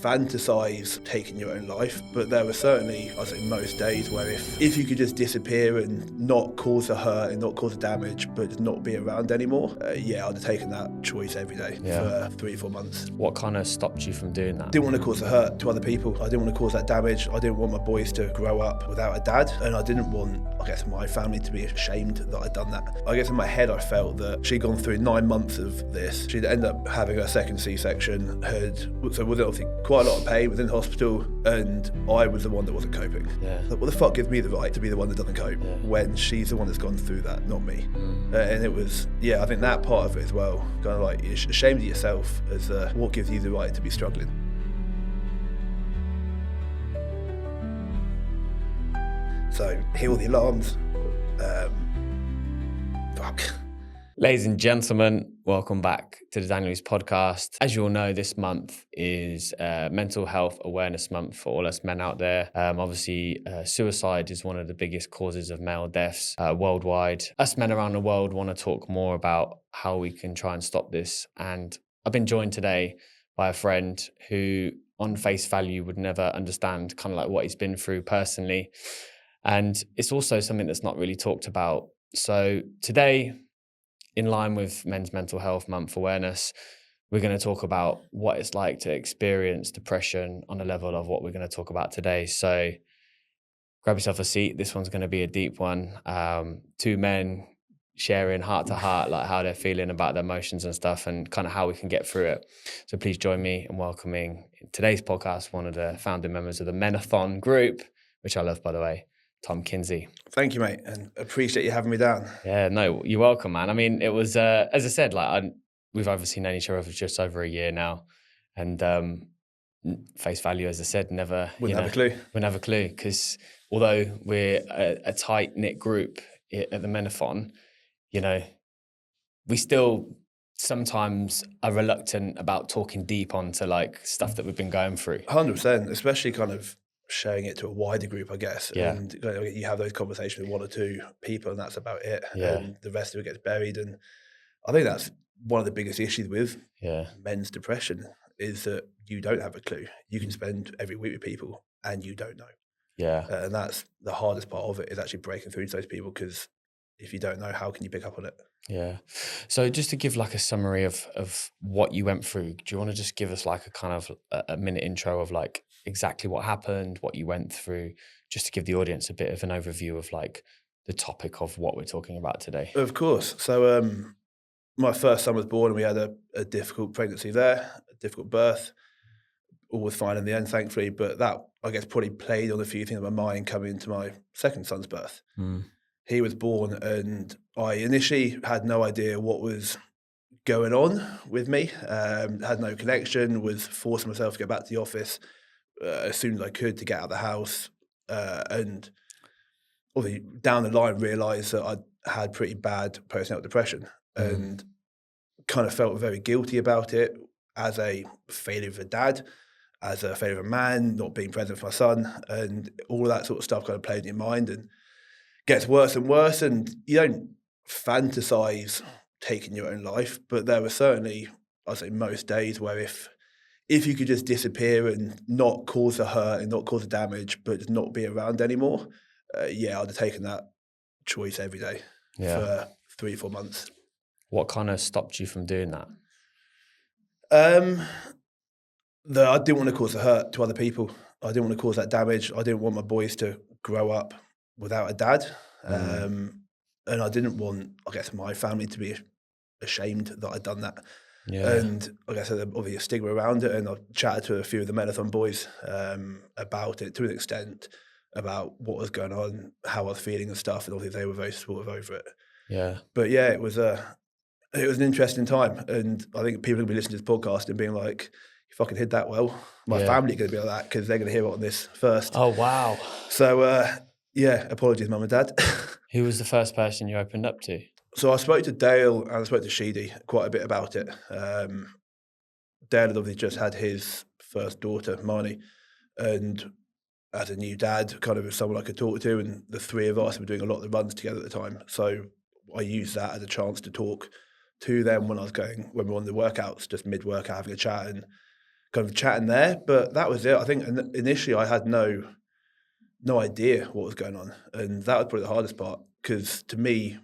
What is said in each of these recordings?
fantasize taking your own life, but there were certainly, I'd say most days where if you could just disappear and not cause a hurt and not cause a damage, but just not be around anymore, I'd have taken that choice every day for 3-4 months. What kind of stopped you from doing that? I didn't want to cause a hurt to other people. I didn't want to cause that damage. I didn't want my boys to grow up without a dad, and I didn't want, my family to be ashamed that I'd done that. In my head I felt that she'd gone through 9 months of this. She'd ended up having her second C-section, was obviously quite a lot of pain, was in hospital, and I was the one that wasn't coping. Like, what the fuck gives me the right to be the one that doesn't cope when she's the one that's gone through that, not me? And it was, I think that part of it as well, kind of like you're ashamed of yourself as what gives you the right to be struggling. So, hear all the alarms. Fuck. Ladies and gentlemen, welcome back to the Daniel Leese podcast. As you all know, this month is Mental Health Awareness Month for all us men out there. Obviously, suicide is one of the biggest causes of male deaths worldwide. Us men around the world want to talk more about how we can try and stop this. And I've been joined today by a friend who, on face value, would never understand kind of like what he's been through personally. And it's also something that's not really talked about. So today, in line with Men's Mental Health Month awareness, we're going to talk about what it's like to experience depression on the level of what we're going to talk about today. So grab yourself a seat. This one's going to be a deep one. Two men sharing heart to heart, like how they're feeling about their emotions and stuff and kind of how we can get through it. So please join me in welcoming in today's podcast one of the founding members of the Menathon group, which I love, by the way, Tom Kinsey. Thank you, mate, and appreciate you having me down. Yeah, no, you're welcome, man. I mean, it was, as I said, we've obviously known each other for just over a year now, and face value, as I said, wouldn't have a clue, because although we're a tight-knit group at the Menathon, we still sometimes are reluctant about talking deep onto like stuff that we've been going through. 100%, especially kind of sharing it to a wider group, I guess. Yeah. And you have those conversations with one or two people and that's about it. Yeah. And the rest of it gets buried. And I think that's one of the biggest issues with men's depression is that you don't have a clue. You can spend every week with people and you don't know. Yeah. And that's the hardest part of it, is actually breaking through to those people, because if you don't know, how can you pick up on it? Yeah. So just to give like a summary of what you went through, do you want to just give us like a kind of a minute intro of like exactly what happened, what you went through, just to give the audience a bit of an overview of like the topic of what we're talking about today? Of course. So my first son was born and we had a difficult pregnancy there, a difficult birth. All was fine in the end, thankfully, but that, I guess, probably played on a few things in my mind coming into my second son's birth. He was born and I initially had no idea what was going on with me, had no connection, was forcing myself to go back to the office as soon as I could to get out of the house, and obviously down the line realised that I had pretty bad postnatal depression and kind of felt very guilty about it as a failure of a dad, as a failure of a man, not being present for my son, and all of that sort of stuff kind of played in your mind and gets worse and worse. And you don't fantasize taking your own life, but there were certainly, I'd say most days where if you could just disappear and not cause a hurt and not cause a damage, but just not be around anymore, I'd have taken that choice every day for 3-4 months. What kind of stopped you from doing that? I didn't want to cause a hurt to other people. I didn't want to cause that damage. I didn't want my boys to grow up without a dad. And I didn't want, I guess, my family to be ashamed that I'd done that. Yeah. And like I said, there's obviously a stigma around it. And I've chatted to a few of the Menathon boys about it to an extent, about what was going on, how I was feeling and stuff. And obviously they were very supportive over it. Yeah. But yeah, it was an interesting time. And I think people are going to be listening to this podcast and being like, you fucking hid that well. My family are going to be like that because they're going to hear it on this first. Oh, wow. So, apologies, mum and dad. Who was the first person you opened up to? So I spoke to Dale and I spoke to Sheedy quite a bit about it. Dale had obviously just had his first daughter, Marnie, and as a new dad, kind of someone I could talk to, and the three of us were doing a lot of the runs together at the time. So I used that as a chance to talk to them when we were on the workouts, just mid-workout, having a chat and kind of chatting there. But that was it. I think initially I had no idea what was going on, and that was probably the hardest part, because to me,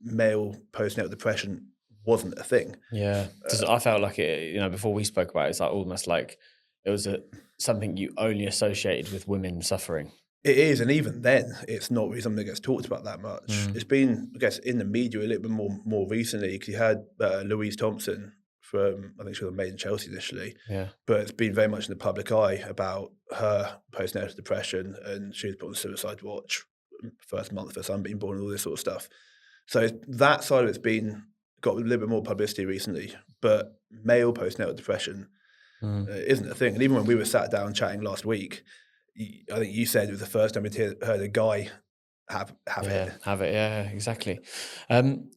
male postnatal depression wasn't a thing. Yeah, because I felt like it. Before we spoke about it, it's like almost like it was something you only associated with women suffering. It is, and even then, it's not really something that gets talked about that much. It's been, I guess, in the media a little bit more recently, because you had Louise Thompson from, I think she was Made in Chelsea initially, Yeah. but it's been very much in the public eye about her postnatal depression, and she was put on suicide watch first month of her son being born, and all this sort of stuff. So that side of it's got a little bit more publicity recently, but male postnatal depression isn't a thing. And even when we were sat down chatting last week, I think you said it was the first time you heard a guy have it. Have it. Yeah, exactly.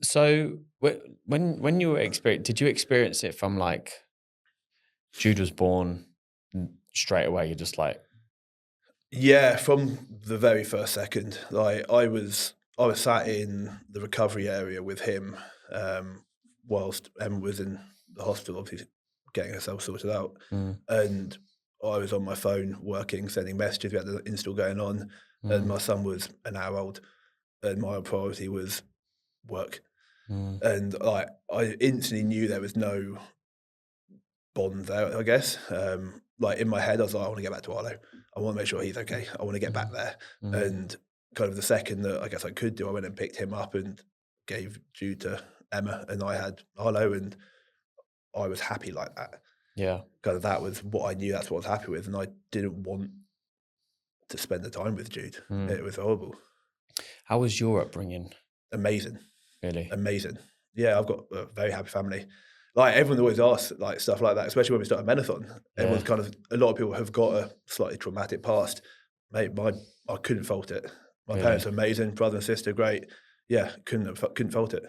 So when you were did you experience it from like Jude was born straight away? You're just like, Yeah, from the very first second. Like I was sat in the recovery area with him whilst Emma was in the hospital, obviously getting herself sorted out, and I was on my phone working, sending messages. We had the install going on, and my son was an hour old, and my priority was work. And like I instantly knew there was no bond there, I guess. Like in my head, I was like, I want to get back to Arlo. I want to make sure he's okay. I want to get back there. And kind of the second that I guess I could do, I went and picked him up and gave Jude to Emma, and I had Arlo, and I was happy like that. Yeah. Kind of that was what I knew, that's what I was happy with, and I didn't want to spend the time with Jude. It was horrible. How was your upbringing? Amazing. Really? Amazing. Yeah, I've got a very happy family. Like everyone always asks like stuff like that, especially when we started Menathon. Everyone's kind of, a lot of people have got a slightly traumatic past. Mate, I couldn't fault it. My parents are amazing, brother and sister, great. Yeah, couldn't fault it.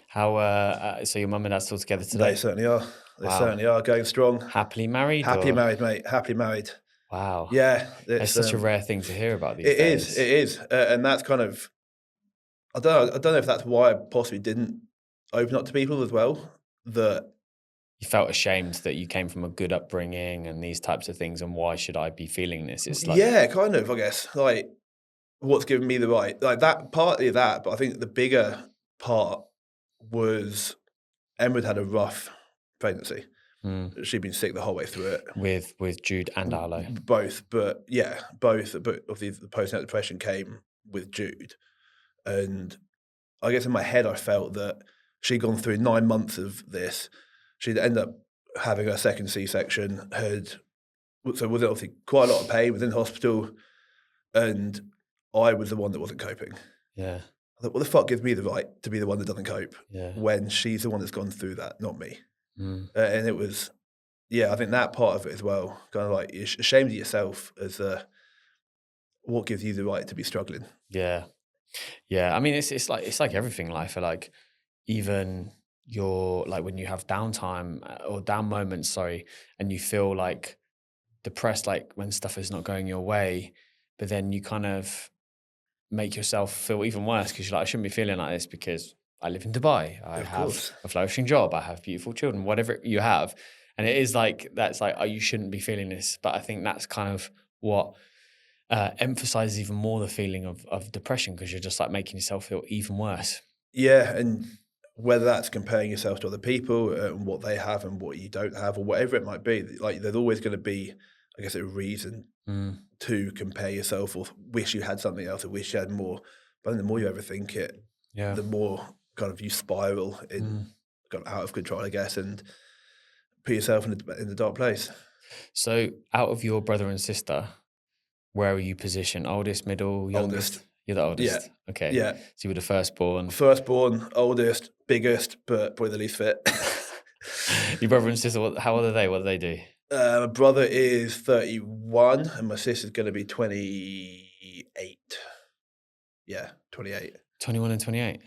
How? So your mum and dad still together today? They certainly are. They certainly are going strong. Happily married? Happily married, mate. Happily married. Wow. Yeah, it's such a rare thing to hear about these days. It is, and that's kind of. I don't know if that's why I possibly didn't open up to people as well. That you felt ashamed that you came from a good upbringing and these types of things, and why should I be feeling this? It's like, yeah, kind of, I guess. Like, what's given me the right, like that, partly that, but I think the bigger part was Emma had a rough pregnancy. She'd been sick the whole way through it. With Jude and Arlo? Both, but yeah, both. But obviously the postnatal depression came with Jude. And I guess in my head I felt that she'd gone through 9 months of this. She'd end up having her second C-section, so was obviously quite a lot of pain, was in hospital, and I was the one that wasn't coping. Yeah. I thought, what the fuck gives me the right to be the one that doesn't cope when she's the one that's gone through that, not me? And it was, I think that part of it as well, kind of like you're ashamed of yourself as what gives you the right to be struggling. Yeah. Yeah. I mean, it's like everything in life. Like even like when you have downtime or down moments, and you feel like depressed, like when stuff is not going your way, but then you kind of make yourself feel even worse because you're like, I shouldn't be feeling like this because I live in Dubai. I have a flourishing job. I have beautiful children, whatever you have. And it is like, that's like, oh, you shouldn't be feeling this. But I think that's kind of what emphasizes even more the feeling of depression, because you're just like making yourself feel even worse. Yeah. And whether that's comparing yourself to other people and what they have and what you don't have, or whatever it might be, like there's always going to be, I guess, a reason to compare yourself or wish you had something else or wish you had more. But then the more you overthink it, the more kind of you spiral in kind of out of control, I guess, and put yourself in the dark place. So out of your brother and sister, where are you positioned? Oldest, middle, youngest? Oldest. You're the oldest? Yeah. Okay. Yeah. So you were the firstborn? Firstborn, oldest, biggest, but probably the least fit. Your brother and sister, how old are they? What do they do? My brother is 31 and my sister's going to be 28. Yeah, 28. 21 and 28?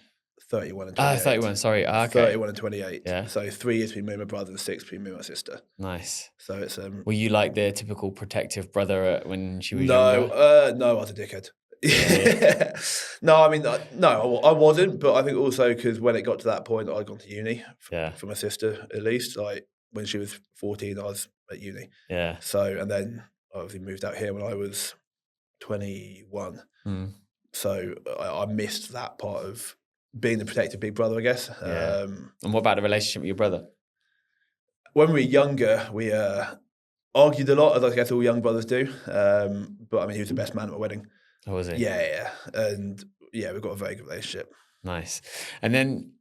31 and 28. 31, sorry. Okay. 31 and 28. Yeah. So 3 years between me and my brother and 6 between me and my sister. Nice. So it's were you like the typical protective brother when she was younger? No, I was a dickhead. Yeah. No, I mean, no, I wasn't, but I think also because when it got to that point, I'd gone to uni for my sister, at least. Like, when she was 14, I was at uni. Yeah. So, and then obviously moved out here when I was 21. So I missed that part of being the protective big brother, I guess. Yeah. And what about the relationship with your brother? When we were younger, we argued a lot, as I guess all young brothers do. But I mean, he was the best man at my wedding. Oh, was he? Yeah. And yeah, we've got a very good relationship. Nice. And then,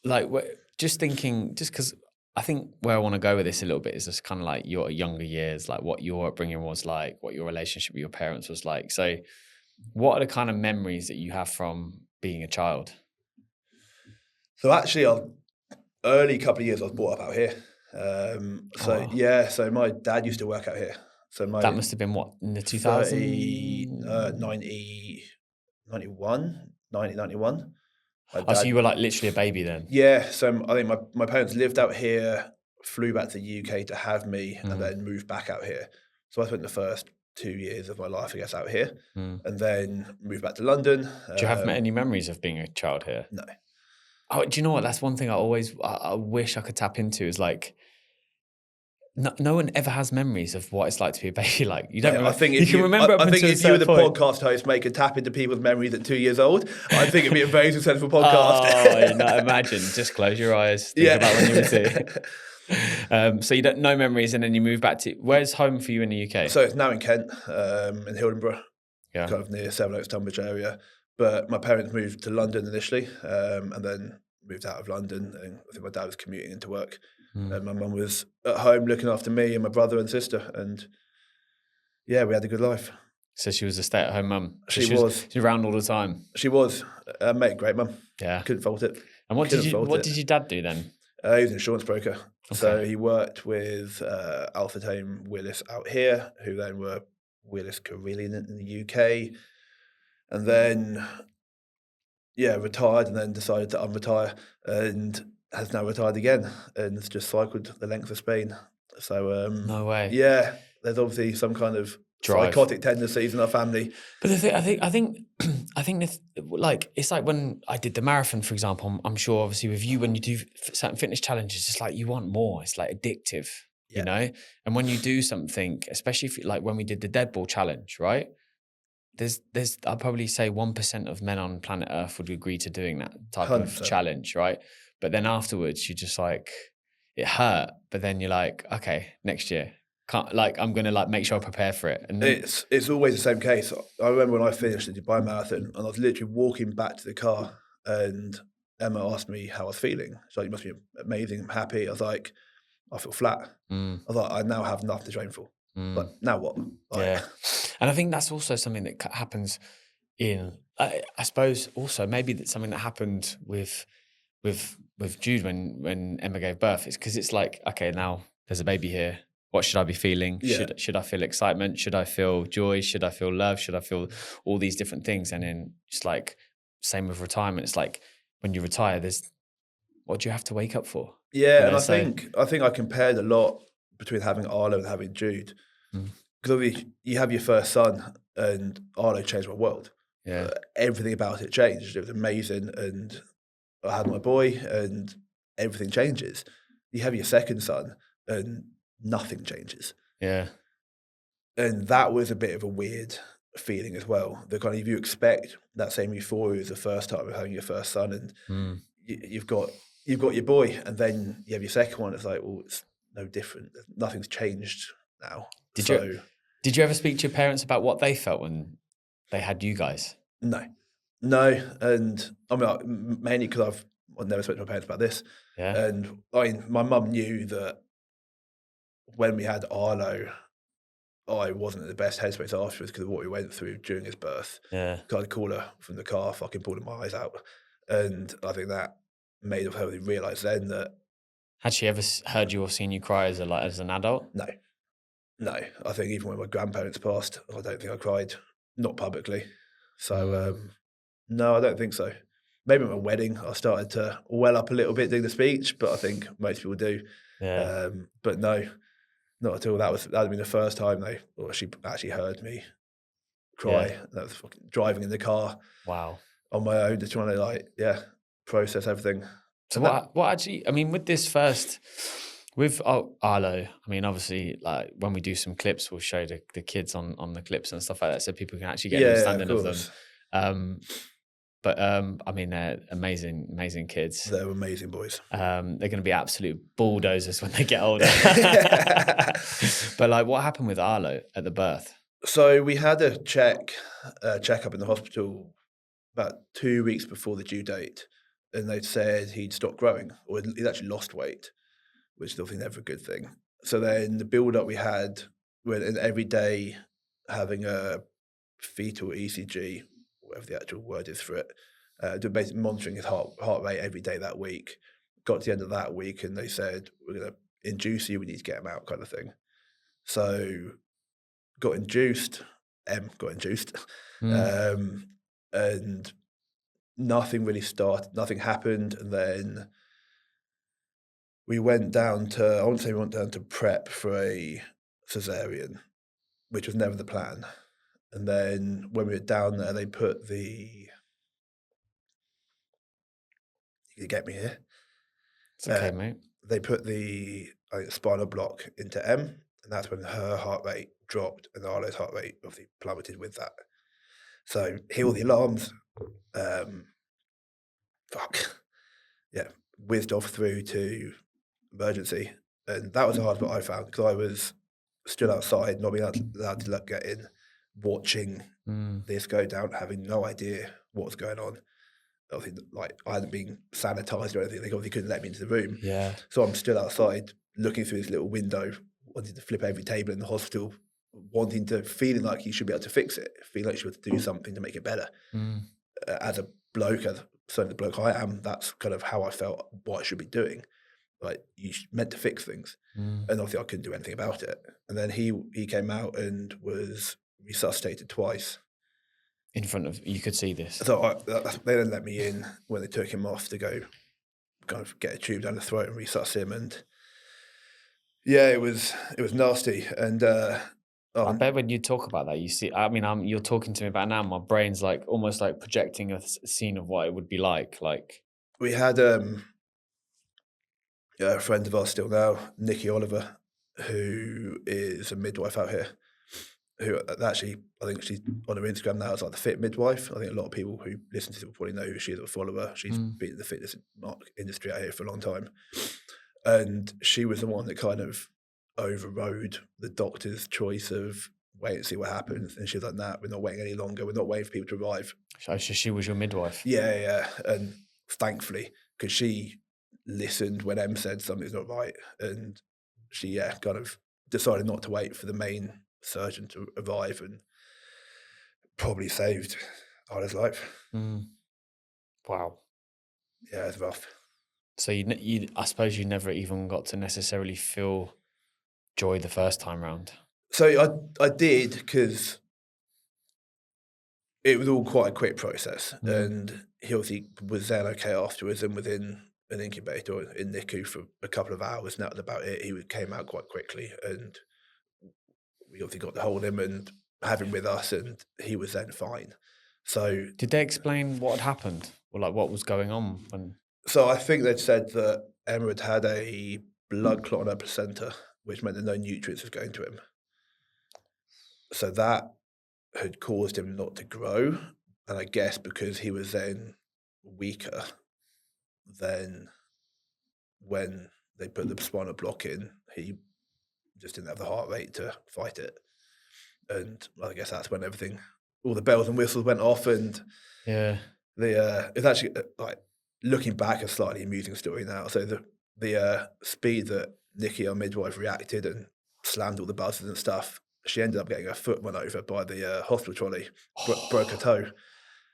like, just thinking, just because I think where I want to go with this a little bit is just kind of like your younger years, like what your upbringing was like, what your relationship with your parents was like. So, what are the kind of memories that you have from being a child? So actually, early couple of years, I was brought up out here. So my dad used to work out here. So That must have been what, in the 2000s? 1991. Oh, so you were like literally a baby then? Yeah, so I think my parents lived out here, flew back to the UK to have me, and then moved back out here. So I spent the first 2 years of my life, I guess, out here, and then moved back to London. Do you have any memories of being a child here? No. Oh, do you know what? That's one thing I wish I could tap into is like, no one ever has memories of what it's like to be a baby. Like you don't. Yeah, remember, I think you can remember. I think if you were the point. podcast host, mate, could tap into people's memories at 2 years old, I think it'd be a very successful podcast. Oh, no, imagine. Just close your eyes. Think about when you were 2. So you don't no memories, and then you move back to where's home for you in the UK? So it's now in Kent, in Hildenborough, kind of near Sevenoaks, Tunbridge area. But my parents moved to London initially, and then moved out of London. And I think my dad was commuting into work, and my mum was at home looking after me and my brother and sister. And yeah, we had a good life. So she was a stay-at-home mum. She was. She was around all the time. She was, mate, great mum. Yeah, couldn't fault it. And what did your dad do then? He was an insurance broker. Okay. So he worked with Alpha Tame Willis out here, who then were Willis Carillion in the UK. And then, retired and then decided to unretire and has now retired again and has just cycled the length of Spain. So, no way. Yeah, there's obviously some kind of psychotic tendencies in our family. But the thing, I think this, like, it's like when I did the marathon, for example, I'm sure obviously with you, when you do certain fitness challenges, it's like you want more. It's like addictive, you know? And when you do something, especially if, like when we did the dead ball challenge, right? There's I'll probably say 1% of men on planet Earth would agree to doing that type 100%. Of challenge, right? But then afterwards, you're just like, it hurt. But then you're like, okay, next year. I'm going to like make sure I prepare for it. And then, it's always the same case. I remember when I finished the Dubai Marathon and I was literally walking back to the car and Emma asked me how I was feeling. She's like, you must be amazing, I'm happy. I was like, I feel flat. I was like, I now have nothing to train for. But now what? Yeah. And I think that's also something that happens in, I suppose also maybe that's something that happened with Jude when Emma gave birth. It's because it's like, okay, now there's a baby here. What should I be feeling? Yeah. Should I feel excitement? Should I feel joy? Should I feel love? Should I feel all these different things? And then just like, same with retirement. It's like when you retire, what do you have to wake up for? Yeah, and I think I compared a lot between having Arlo and having Jude. Because obviously you have your first son and Arlo changed my world. Yeah. Everything about it changed. It was amazing. And I had my boy and everything changes. You have your second son and nothing changes. Yeah. And that was a bit of a weird feeling as well. The kind of, you expect that same euphoria as the first time of having your first son and you've got your boy and then you have your second one. It's like, well, it's no different. Nothing's changed now. Did you ever speak to your parents about what they felt when they had you guys? No. And I mean, mainly because I've never spoken to my parents about this. Yeah. And I mean, my mum knew that when we had Arlo, I wasn't in the best headspace afterwards because of what we went through during his birth. Yeah. I'd call her from the car, fucking pulling my eyes out. And I think that made her realise then that. Had she ever heard you or seen you cry as an adult? No, I think even when my grandparents passed, I don't think I cried, not publicly. So, no, I don't think so. Maybe at my wedding, I started to well up a little bit doing the speech, but I think most people do. Yeah. But no, not at all. That had been the first time she actually heard me cry. Yeah. That was fucking driving in the car. Wow. On my own, just trying to process everything. So what actually, I mean, with this first With Arlo, I mean, obviously, like when we do some clips, we'll show the kids on the clips and stuff like that, so people can actually get an Yeah, of understanding of them. course. But I mean, they're amazing kids. They're amazing boys. They're going to be absolute bulldozers when they get older. But like, what happened with Arlo at the birth? So we had a checkup in the hospital about 2 weeks before the due date, and they'd said he'd stopped growing, or he'd actually lost weight, which is obviously never a good thing. So then the build-up we had, when every day having a fetal ECG, whatever the actual word is for it, basically monitoring his heart rate every day that week. Got to the end of that week, and they said, we're going to induce you, we need to get him out, kind of thing. So got induced, got induced, and nothing really started, nothing happened. And then we went down to, I want to say we went down to prep for a cesarean, which was never the plan. And then when we were down there, they put the, you get me here? It's okay, mate. They put the spinal block into M, and that's when her heart rate dropped and Arlo's heart rate obviously plummeted with that. So hear all the alarms, whizzed off through to emergency. And that was the hardest part I found, because I was stood outside, not being allowed to get in, watching this go down, having no idea what was going on. Obviously, like, I hadn't been sanitised or anything. They obviously couldn't let me into the room. Yeah. So I'm stood outside looking through this little window, wanting to flip every table in the hospital, feeling like you should be able to fix it, feeling like you should do something to make it better. As a bloke, certainly the bloke I am, that's kind of how I felt what I should be doing. Like, you meant to fix things. And obviously I couldn't do anything about it. And then he came out and was resuscitated twice. In front of, you could see this. So they then let me in when they took him off to go kind of get a tube down the throat and resus him. And yeah, it was nasty. And I bet when you talk about that, you see, I mean, you're talking to me about it now, my brain's like almost like projecting a scene of what it would be like. We had a friend of ours still now, Nikki Oliver, who is a midwife out here, who actually, I think she's on her Instagram now as like the fit midwife. I think a lot of people who listen to it will probably know who she is or follow her. She's been in the fitness industry out here for a long time. And she was the one that kind of overrode the doctor's choice of wait and see what happens. And she was like, nah, we're not waiting any longer. We're not waiting for people to arrive. So she was your midwife? Yeah. And thankfully, because she listened when Em said something's not right. And she, kind of decided not to wait for the main surgeon to arrive, and probably saved Arlo's life. Wow. Yeah, it's rough. So you I suppose you never even got to necessarily feel joy the first time round. So I did, because it was all quite a quick process, and he obviously was then okay afterwards, and within an incubator in NICU for a couple of hours, and that was about it. He came out quite quickly, and we obviously got to hold him and have him with us, and he was then fine. So did they explain what had happened, or like what was going on when? So I think they'd said that Emma had a blood clot on her placenta, which meant that no nutrients was going to him. So that had caused him not to grow. And I guess because he was then weaker, then when they put the spinal block in, he just didn't have the heart rate to fight it. And I guess that's when all the bells and whistles went off. And it's actually like, looking back, a slightly amusing story now. So the speed that Nikki, our midwife, reacted and slammed all the buzzers and stuff, she ended up getting her foot run over by the hospital trolley, broke her toe.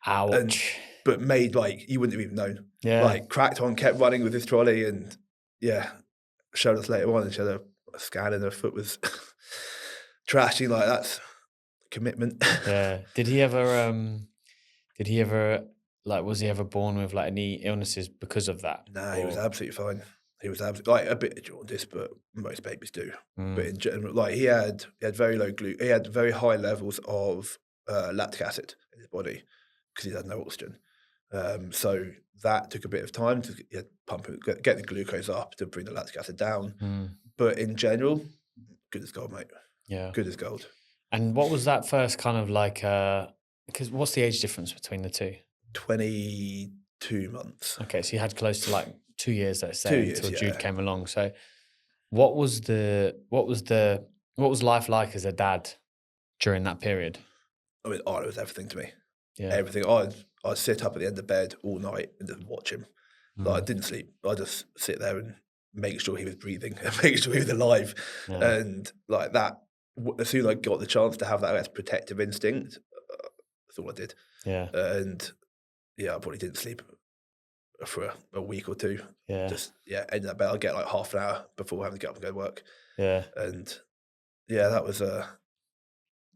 Ouch. But made, like, you wouldn't have even known. Yeah. Like, cracked on, kept running with this trolley, and showed us later on, and she had a scan and her foot was trashy. Like, that's commitment. Yeah. Did he ever like, was he ever born with like any illnesses because of that? No, he was absolutely fine. He was absolutely, like, a bit of jaundice, but most babies do. But in general, like, he had very low he had very high levels of lactic acid in his body because he had no oxygen. So that took a bit of time to pump it, get the glucose up to bring the lactic acid down. But in general, good as gold, mate. Yeah. Good as gold. And what was that first kind of like, because what's the age difference between the two? 22 months. Okay, so you had close to like 2 years, let's 2 say, years, until yeah. Jude came along. So what was life like as a dad during that period? I mean, Arlo was everything to me. Yeah. Everything. I'd sit up at the end of bed all night and just watch him. Like, I didn't sleep. I just sit there and make sure he was breathing and make sure he was alive. Yeah. And like that, as soon as I got the chance to have that protective instinct, that's all I did. Yeah. And yeah, I probably didn't sleep for a week or two. Yeah. Just end up bed. I'd get like half an hour before having to get up and go to work. Yeah. And yeah, that was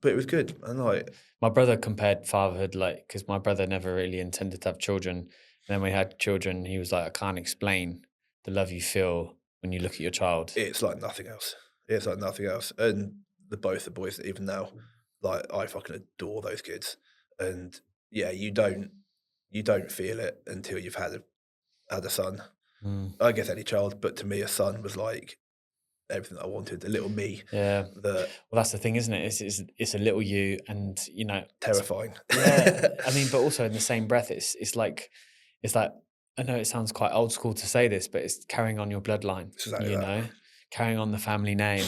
but it was good. And like, my brother compared fatherhood, like, because my brother never really intended to have children. And then when he had children, he was like, I can't explain the love you feel when you look at your child. it's like nothing else. It's like nothing else. And both the boys, even now, like, I fucking adore those kids. And yeah, you don't feel it until you've had a son. I guess any child, but to me, a son was like everything that I wanted. A little me. Yeah. Well, that's the thing, isn't it? It's a little you, and you know, Terrifying. Yeah. I mean, but also in the same breath, it's like I know it sounds quite old school to say this, but it's carrying on your bloodline. Exactly you that. know, carrying on the family name.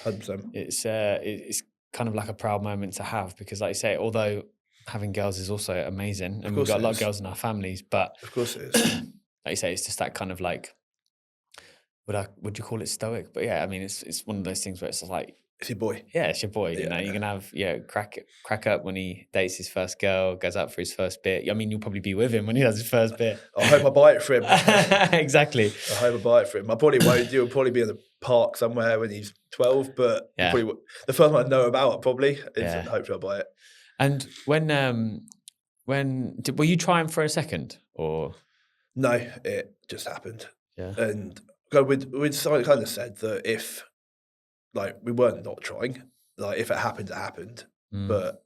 100%. It's kind of like a proud moment to have, because, like you say, although having girls is also amazing, and we've got a lot of girls in our families, but of course it is. like you say, it's just that kind of like, would you call it stoic? But yeah, I mean, it's one of those things where it's like, It's your boy. yeah, it's your boy. You know, you can have crack up when he dates his first girl, goes out for his first bit. I mean, you'll probably be with him when he has his first bit. I hope I buy it for him. Exactly. I hope I buy it for him. I probably won't. He'll probably be in the park somewhere when he's 12, but probably, the first one I know about probably is hopefully I'll buy it. And were you trying for a second, or? No, it just happened. Yeah. And we'd kind of said that if, like, we weren't not trying, like, if it happened, it happened. But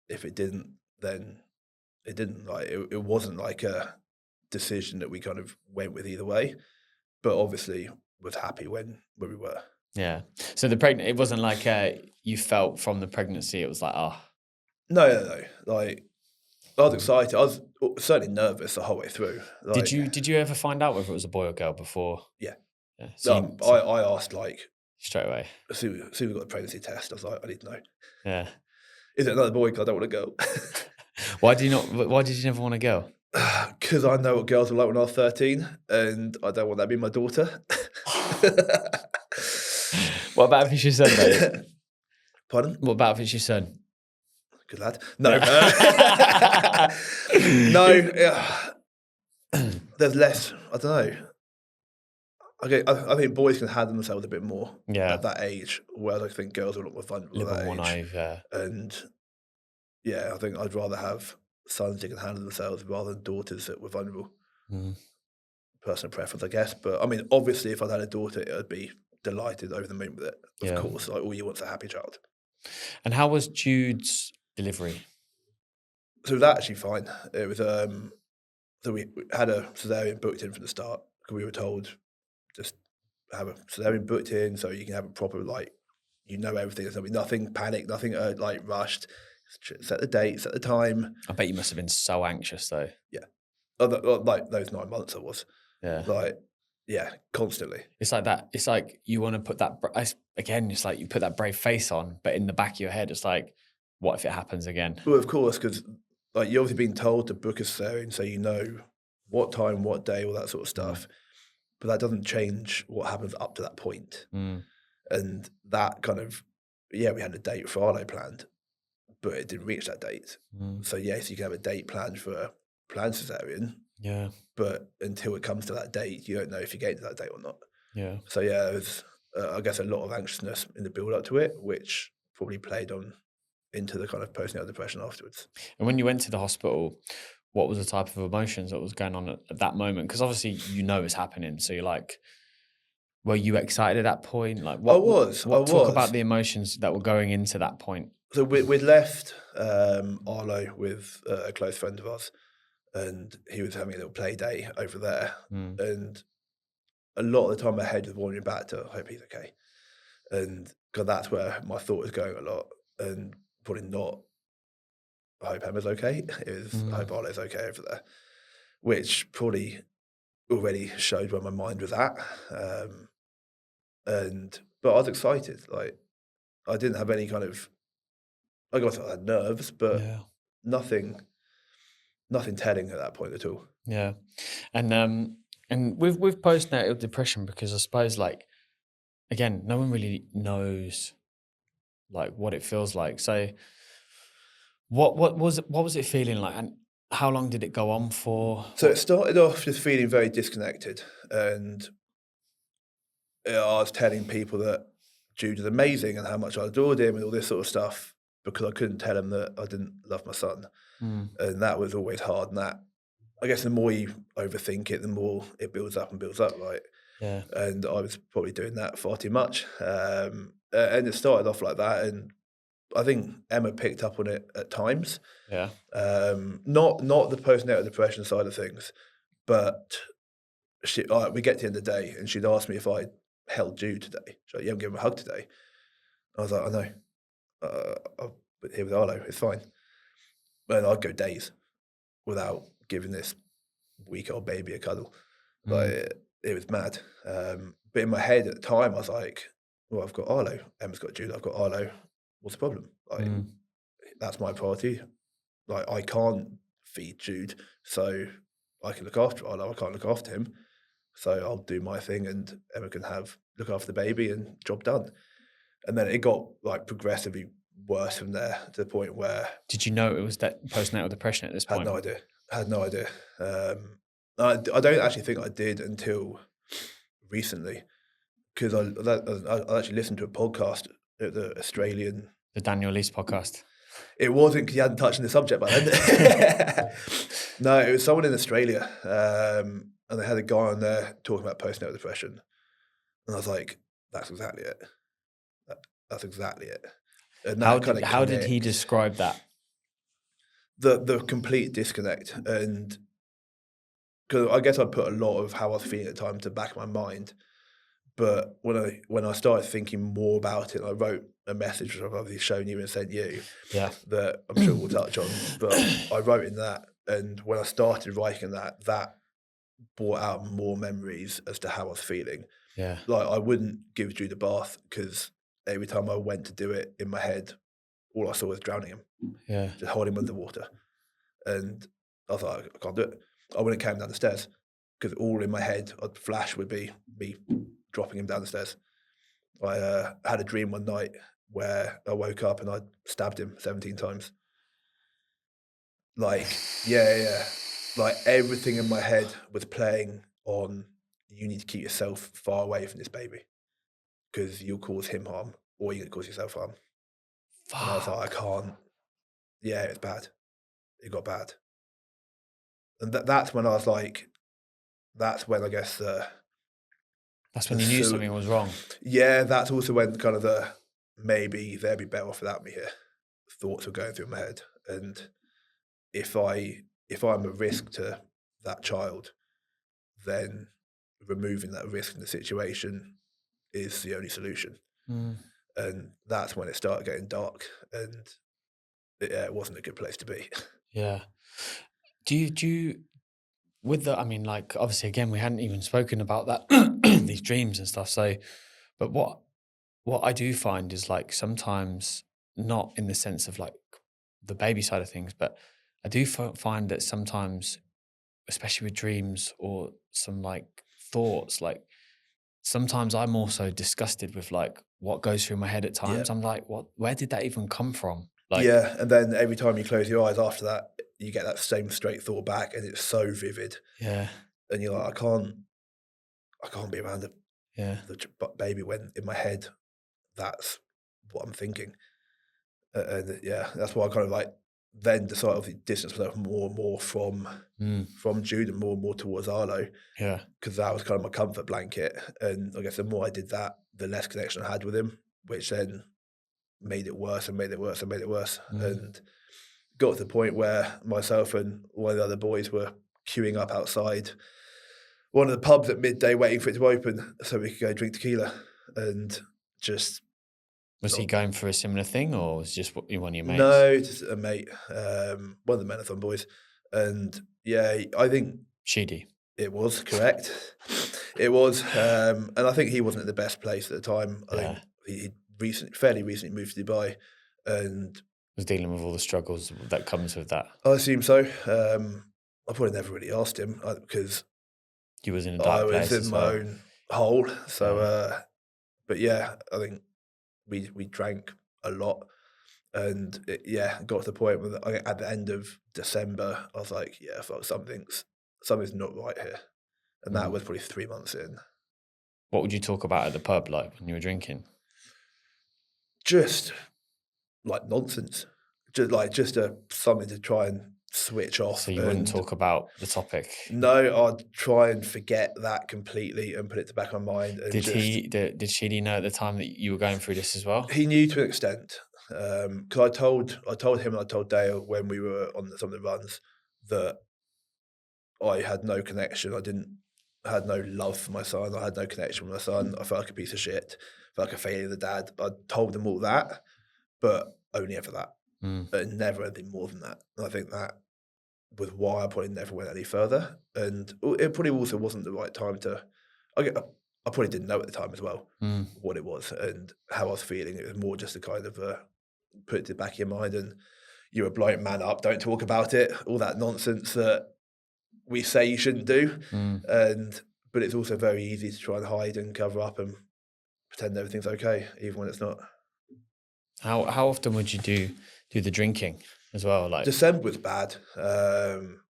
if it didn't, then it didn't. Like, it wasn't like a decision that we kind of went with either way. But obviously was happy when we were. Yeah. So it wasn't like you felt from the pregnancy, it was like, oh. No. Like, I was excited. I was certainly nervous the whole way through. Like, did you ever find out whether it was a boy or girl before? Yeah. So I asked, like, straight away. As soon as we got the pregnancy test, I was like, I need to know. Yeah. Is it another boy? Because I don't want a girl. Why did you never want a girl? Because I know what girls were like when I was 13, and I don't want that to be my daughter. What about if it's your son, though? Pardon? What about if it's your son? Good lad. No. No. There's less. I don't know. Okay, I think boys can handle themselves a bit more at that age, whereas I think girls are a lot more vulnerable at that age. Naive, And yeah, I think I'd rather have sons that can handle themselves rather than daughters that were vulnerable. Personal preference, I guess. But I mean, obviously, if I'd had a daughter, I'd be delighted, over the moon with it. Of course, like, all you want is a happy child. And how was Jude's delivery? So it was actually fine. It was so we had a cesarean booked in from the start, because we were told just have a cesarean booked in so you can have a proper, like, everything. There's nothing panic, nothing like rushed. Set the date, set the time. I bet you must have been so anxious, though. Yeah, like those 9 months I was. Yeah. Like, yeah, constantly. It's like that. It's like you want to put that again. It's like you put that brave face on, but in the back of your head, it's like, what if it happens again? Well, of course, because like, you're obviously being told to book a cesarean, so you know what time, what day, all that sort of stuff. But that doesn't change what happens up to that point. And that kind of, we had a date for Arlo planned, but it didn't reach that date. So yes, you can have a date planned for a planned cesarean. Yeah. But until it comes to that date, you don't know if you're getting to that date or not. Yeah. So yeah, there was, I guess, a lot of anxiousness in the build up to it, which probably played on into the kind of postnatal depression afterwards. And when you went to the hospital, what was the type of emotions that was going on at that moment? Because obviously you know it's happening, so you're like, were you excited at that point? Like, I was. Talk about the emotions that were going into that point. So we'd left Arlo with a close friend of ours, and he was having a little play day over there. Mm. And a lot of the time my head was wandering back to, I hope he's okay. And 'cause that's where my thought was going a lot, and probably not, I hope Emma's okay. It was, I hope Mm. Ollie's okay over there, which probably already showed where my mind was at. But I was excited. Like, I didn't have any kind of, I guess I had nerves, but Yeah. nothing telling at that point at all. Yeah. And with postnatal depression, because I suppose, like, again, no one really knows like what it feels like. So what was it feeling like, and how long did it go on for? So it started off just feeling very disconnected, and I was telling people that Jude is amazing and how much I adored him and all this sort of stuff, because I couldn't tell him that I didn't love my son. Mm. And that was always hard. And that, I guess, the more you overthink it, the more it builds up and builds up, right? Yeah. And I was probably doing that far too much. And it started off like that. And I think Emma picked up on it at times. Yeah. Not the postnatal depression side of things, but we get to the end of the day and she'd ask me if I held Jude today. She's like, you haven't given him a hug today. I was like, I know. I'm here with Arlo, it's fine. And I'd go days without giving this week-old baby a cuddle. Like, it was mad. But in my head at the time, I was like, well, I've got Arlo. Emma's got Jude, I've got Arlo. What's the problem? Like, that's my priority. Like, I can't feed Jude, so I can look after Arlo. I can't look after him. So I'll do my thing and Emma can look after the baby and job done. And then it got like progressively worse from there to the point where Did you know it was that postnatal depression at this I point? had no idea. I don't actually think I did until recently, because I actually listened to a podcast at the Australian. The Daniel Leese podcast. It wasn't, because he hadn't touched on the subject by then. No, it was someone in Australia, and they had a guy on there talking about postnatal depression, and I was like, "That's exactly it. That's exactly it." And that How did he describe that? The complete disconnect, and because I guess I put a lot of how I was feeling at the time to back of my mind, but when I started thinking more about it, I wrote a message which I've obviously shown you and sent you, Yeah. that I'm sure we'll touch on. But I wrote in that, and when I started writing that brought out more memories as to how I was feeling. Yeah. Like, I wouldn't give Jude a bath because every time I went to do it in my head, all I saw was drowning him, Yeah. just holding him underwater. And I was like, I can't do it. I wouldn't carry him down the stairs, because all in my head, a flash would be me dropping him down the stairs. I had a dream one night where I woke up and I stabbed him 17 times. Like, yeah. Like, everything in my head was playing on, you need to keep yourself far away from this baby, because you'll cause him harm or you're going to cause yourself harm. And I was like, I can't. Yeah, it's bad. It got bad. And that's when I was like, that's when I guess That's when you knew something was wrong. yeah, that's also when kind of maybe they'd be better off without me here thoughts were going through my head. And if I'm a risk to that child, then removing that risk in the situation is the only solution. And that's when it started getting dark, and it wasn't a good place to be. Yeah. Do you with the, I mean, like, obviously, again, we hadn't even spoken about that, these dreams and stuff. So, but what I do find is, like, sometimes, not in the sense of like the baby side of things, but I do find that sometimes, especially with dreams or some like thoughts, like sometimes I'm also disgusted with like what goes through my head at times. Yeah. I'm like, where did that even come from? Like, Yeah, and then every time you close your eyes after that, you get that same straight thought back, and it's so vivid. yeah, And you're like, I can't be around yeah, the baby when in my head that's what I'm thinking. And yeah, that's why I kind of like then decided to distance myself more and more from Jude and more towards Arlo, yeah, because that was kind of my comfort blanket. And I guess the more I did that, the less connection I had with him, which then made it worse and made it worse and made it worse. And got to the point where myself and one of the other boys were queuing up outside one of the pubs at midday waiting for it to open so we could go drink tequila and just... Was he going for a similar thing, or was it just one of your mates? No, just a mate, one of the Menathon boys. And yeah, I think... Sheedy. It was, correct. It was. And I think he wasn't in the best place at the time. I think he fairly recently moved to Dubai and... Was dealing with all the struggles that comes with that. I assume so. I probably never really asked him because... He was in a dark place. I was in my own hole. So, but yeah, I think we drank a lot. And it got to the point where at the end of December, I was like, yeah, fuck, something's not right here. And that was probably 3 months in. What would you talk about at the pub, like, when you were drinking? Just, like, nonsense. Just something to try and switch off. So you wouldn't talk about the topic? No, I'd try and forget that completely and put it to back of my mind. And did Sheedy know at the time that you were going through this as well? He knew to an extent. Because I told him and I told Dale when we were on some of the runs that I had no connection. I had no love for my son. I had no connection with my son. I felt like a piece of shit. I felt like a failure of the dad. I told them all that, but only ever that. And never anything more than that. And I think that was why I probably never went any further. And it probably also wasn't the right time to... I probably didn't know at the time as well what it was and how I was feeling. It was more just a kind of put it to the back of your mind and you're a bloke, man up, don't talk about it, all that nonsense that we say you shouldn't do. But it's also very easy to try and hide and cover up and pretend everything's okay, even when it's not. How often would you do the drinking as well? Like December was bad.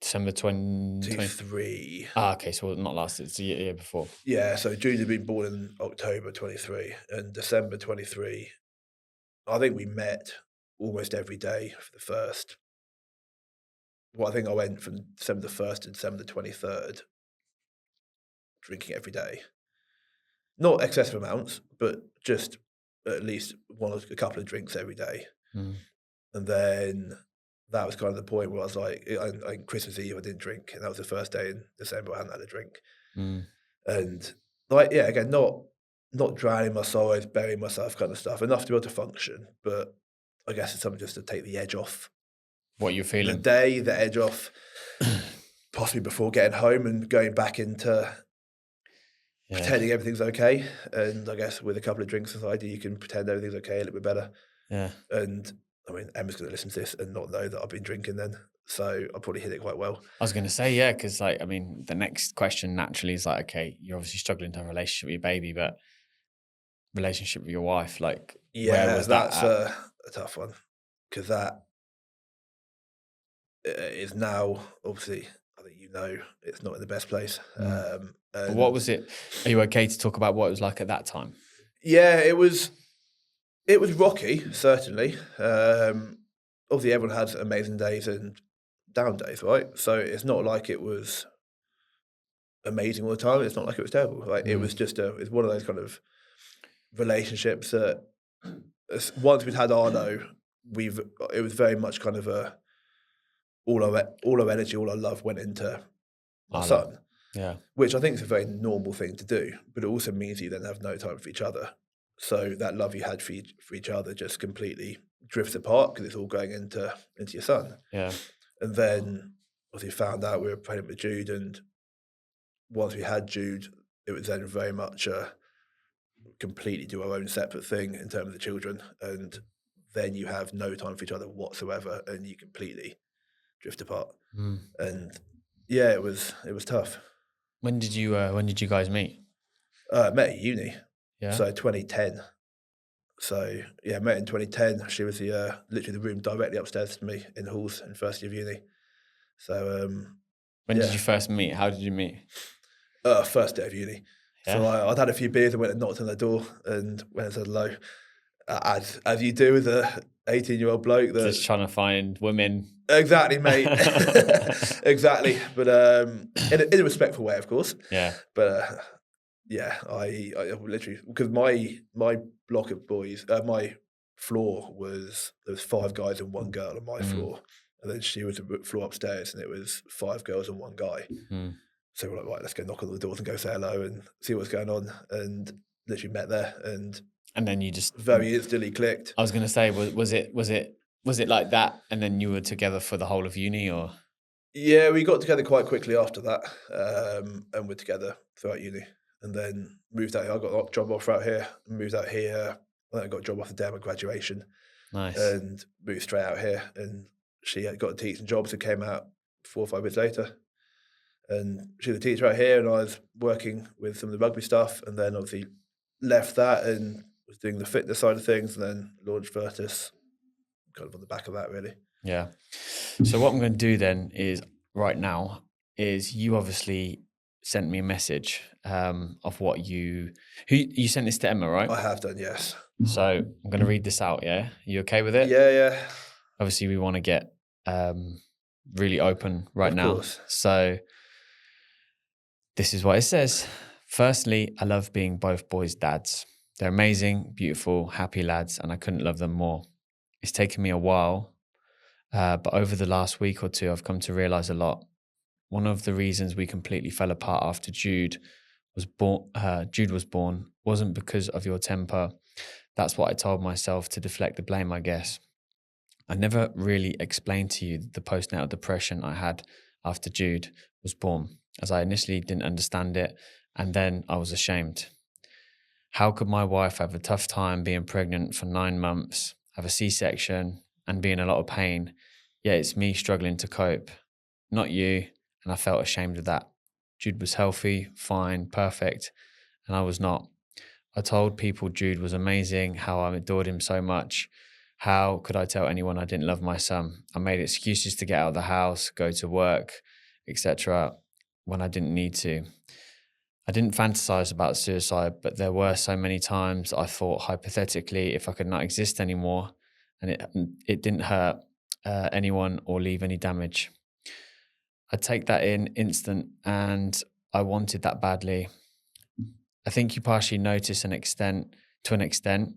December 23. Okay, so not last, it's the year before. Yeah, so Jude had been born in October 23 and December 23. I think we met almost every day for the first... Well, I think I went from December the 1st to December the 23rd, drinking every day. Not excessive amounts, but just at least a couple of drinks every day. And then that was kind of the point where I was like, on Christmas Eve I didn't drink, and that was the first day in December I hadn't had a drink. And like, yeah, again, not drowning my sorrows, burying myself kind of stuff, enough to be able to function, but I guess it's something just to take the edge off. What you're feeling? The edge off, possibly before getting home and going back into pretending everything's okay. And I guess with a couple of drinks aside, you can pretend everything's okay a little bit better. Yeah. And I mean, Emma's going to listen to this and not know that I've been drinking then. So I probably hit it quite well. I was going to say, yeah, because like, I mean, the next question naturally is like, okay, you're obviously struggling to have a relationship with your baby, but relationship with your wife, like, where was that? That's a tough one, because that is now, obviously, I think it's not in the best place. But what was it? Are you okay to talk about what it was like at that time? Yeah, it was rocky, certainly. Obviously, everyone has amazing days and down days, right? So it's not like it was amazing all the time. It's not like it was terrible. Like it was just it's one of those kind of relationships that once we'd had Arno, it was very much kind of all our energy, all our love went into my son. Yeah. Which I think is a very normal thing to do, but it also means you then have no time for each other. So that love you had for each other just completely drifts apart because it's all going into your son. Yeah. And then obviously found out we were pregnant with Jude, and once we had Jude, it was then very much completely do our own separate thing in terms of the children, and then you have no time for each other whatsoever, and you completely drift apart. And yeah, it was tough. When did you guys meet? Met at uni. Yeah. So 2010. So yeah, met in 2010. She was literally the room directly upstairs to me in the halls in first year of uni. So when did you first meet? How did you meet? First day of uni. Yeah. So I'd had a few beers and went and knocked on the door and went and said hello, as you do with a 18-year-old bloke. Just trying to find women. Exactly, mate. Exactly, but in a respectful way, of course. Yeah. But yeah, I literally, because my block of boys, my floor there was 5 guys and 1 girl on my floor, and then she was the floor upstairs, and it was 5 girls and 1 guy. So we're like, right, let's go knock on the doors and go say hello and see what's going on. And literally met there, and then you just very instantly clicked. I was going to say, was it like that? And then you were together for the whole of uni, or? Yeah, we got together quite quickly after that, and we're together throughout uni. And then moved out here. I got a job offer out here, moved out here. Then I got a job offer there at graduation. Nice. And moved straight out here. And she had got a teaching job, so came out 4 or 5 years later. And she was a teacher out here, and I was working with some of the rugby stuff, and then obviously left that and was doing the fitness side of things, and then launched Virtus kind of on the back of that, really. Yeah. So what I'm going to do then is right now is you obviously sent me a message of who you sent this to Emma, right? I have done, yes. So I'm going to read this out. Yeah. You okay with it? Yeah. Obviously we want to get really open right now. Of course. So this is what it says. Firstly, I love being both boys' dads. They're amazing, beautiful, happy lads, and I couldn't love them more. It's taken me a while, but over the last week or two, I've come to realize a lot. One of the reasons we completely fell apart after Jude was born wasn't because of your temper. That's what I told myself to deflect the blame, I guess. I never really explained to you the postnatal depression I had after Jude was born, as I initially didn't understand it, and then I was ashamed. How could my wife have a tough time being pregnant for 9 months, have a C-section, and be in a lot of pain, yet it's me struggling to cope, not you, and I felt ashamed of that. Jude was healthy, fine, perfect, and I was not. I told people Jude was amazing, how I adored him so much. How could I tell anyone I didn't love my son? I made excuses to get out of the house, go to work, etc. when I didn't need to. I didn't fantasize about suicide, but there were so many times I thought hypothetically if I could not exist anymore and it didn't hurt anyone or leave any damage. I'd take that in instant and I wanted that badly. I think you partially noticed to an extent.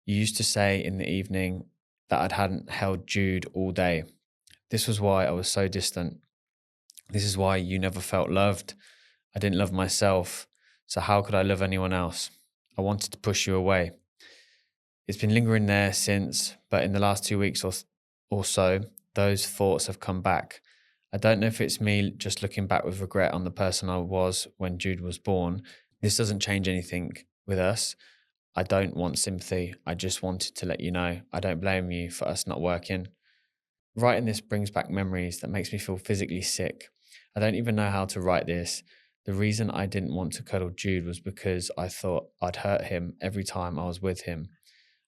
You used to say in the evening that I hadn't held Jude all day. This was why I was so distant. This is why you never felt loved. I didn't love myself, so how could I love anyone else? I wanted to push you away. It's been lingering there since, but in the last 2 weeks or so, those thoughts have come back. I don't know if it's me just looking back with regret on the person I was when Jude was born. This doesn't change anything with us. I don't want sympathy. I just wanted to let you know I don't blame you for us not working. Writing this brings back memories that makes me feel physically sick. I don't even know how to write this. The reason I didn't want to cuddle Jude was because I thought I'd hurt him every time I was with him.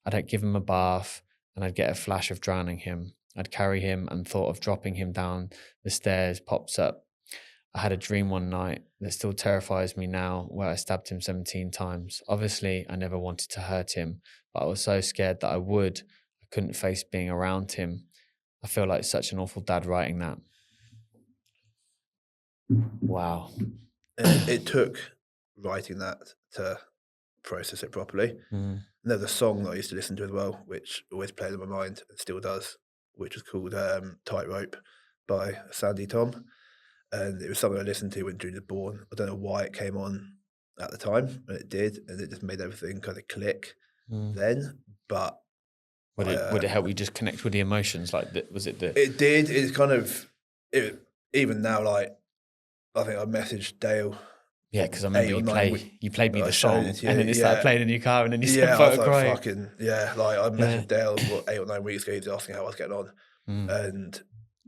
I'd give him a bath and I'd get a flash of drowning him. I'd carry him and thought of dropping him down the stairs pops up. I had a dream one night that still terrifies me now where I stabbed him 17 times. Obviously, I never wanted to hurt him, but I was so scared that I couldn't face being around him. I feel like such an awful dad writing that. Wow. It took writing that to process it properly. And there's a song that I used to listen to as well, which always played in my mind and still does, which was called Tightrope by Sandy Tom. And it was something I listened to when Jude was born. I don't know why it came on at the time, but it did, and it just made everything kind of click then. But would it help you just connect with the emotions? Was it the? It did. It's kind of even now. Like I think I messaged Dale. Yeah, because I remember you played me the song, and then it started playing in your car, and then you said, I was like, fucking like I messaged Dale 8 or 9 weeks ago. He was asking how I was getting on, and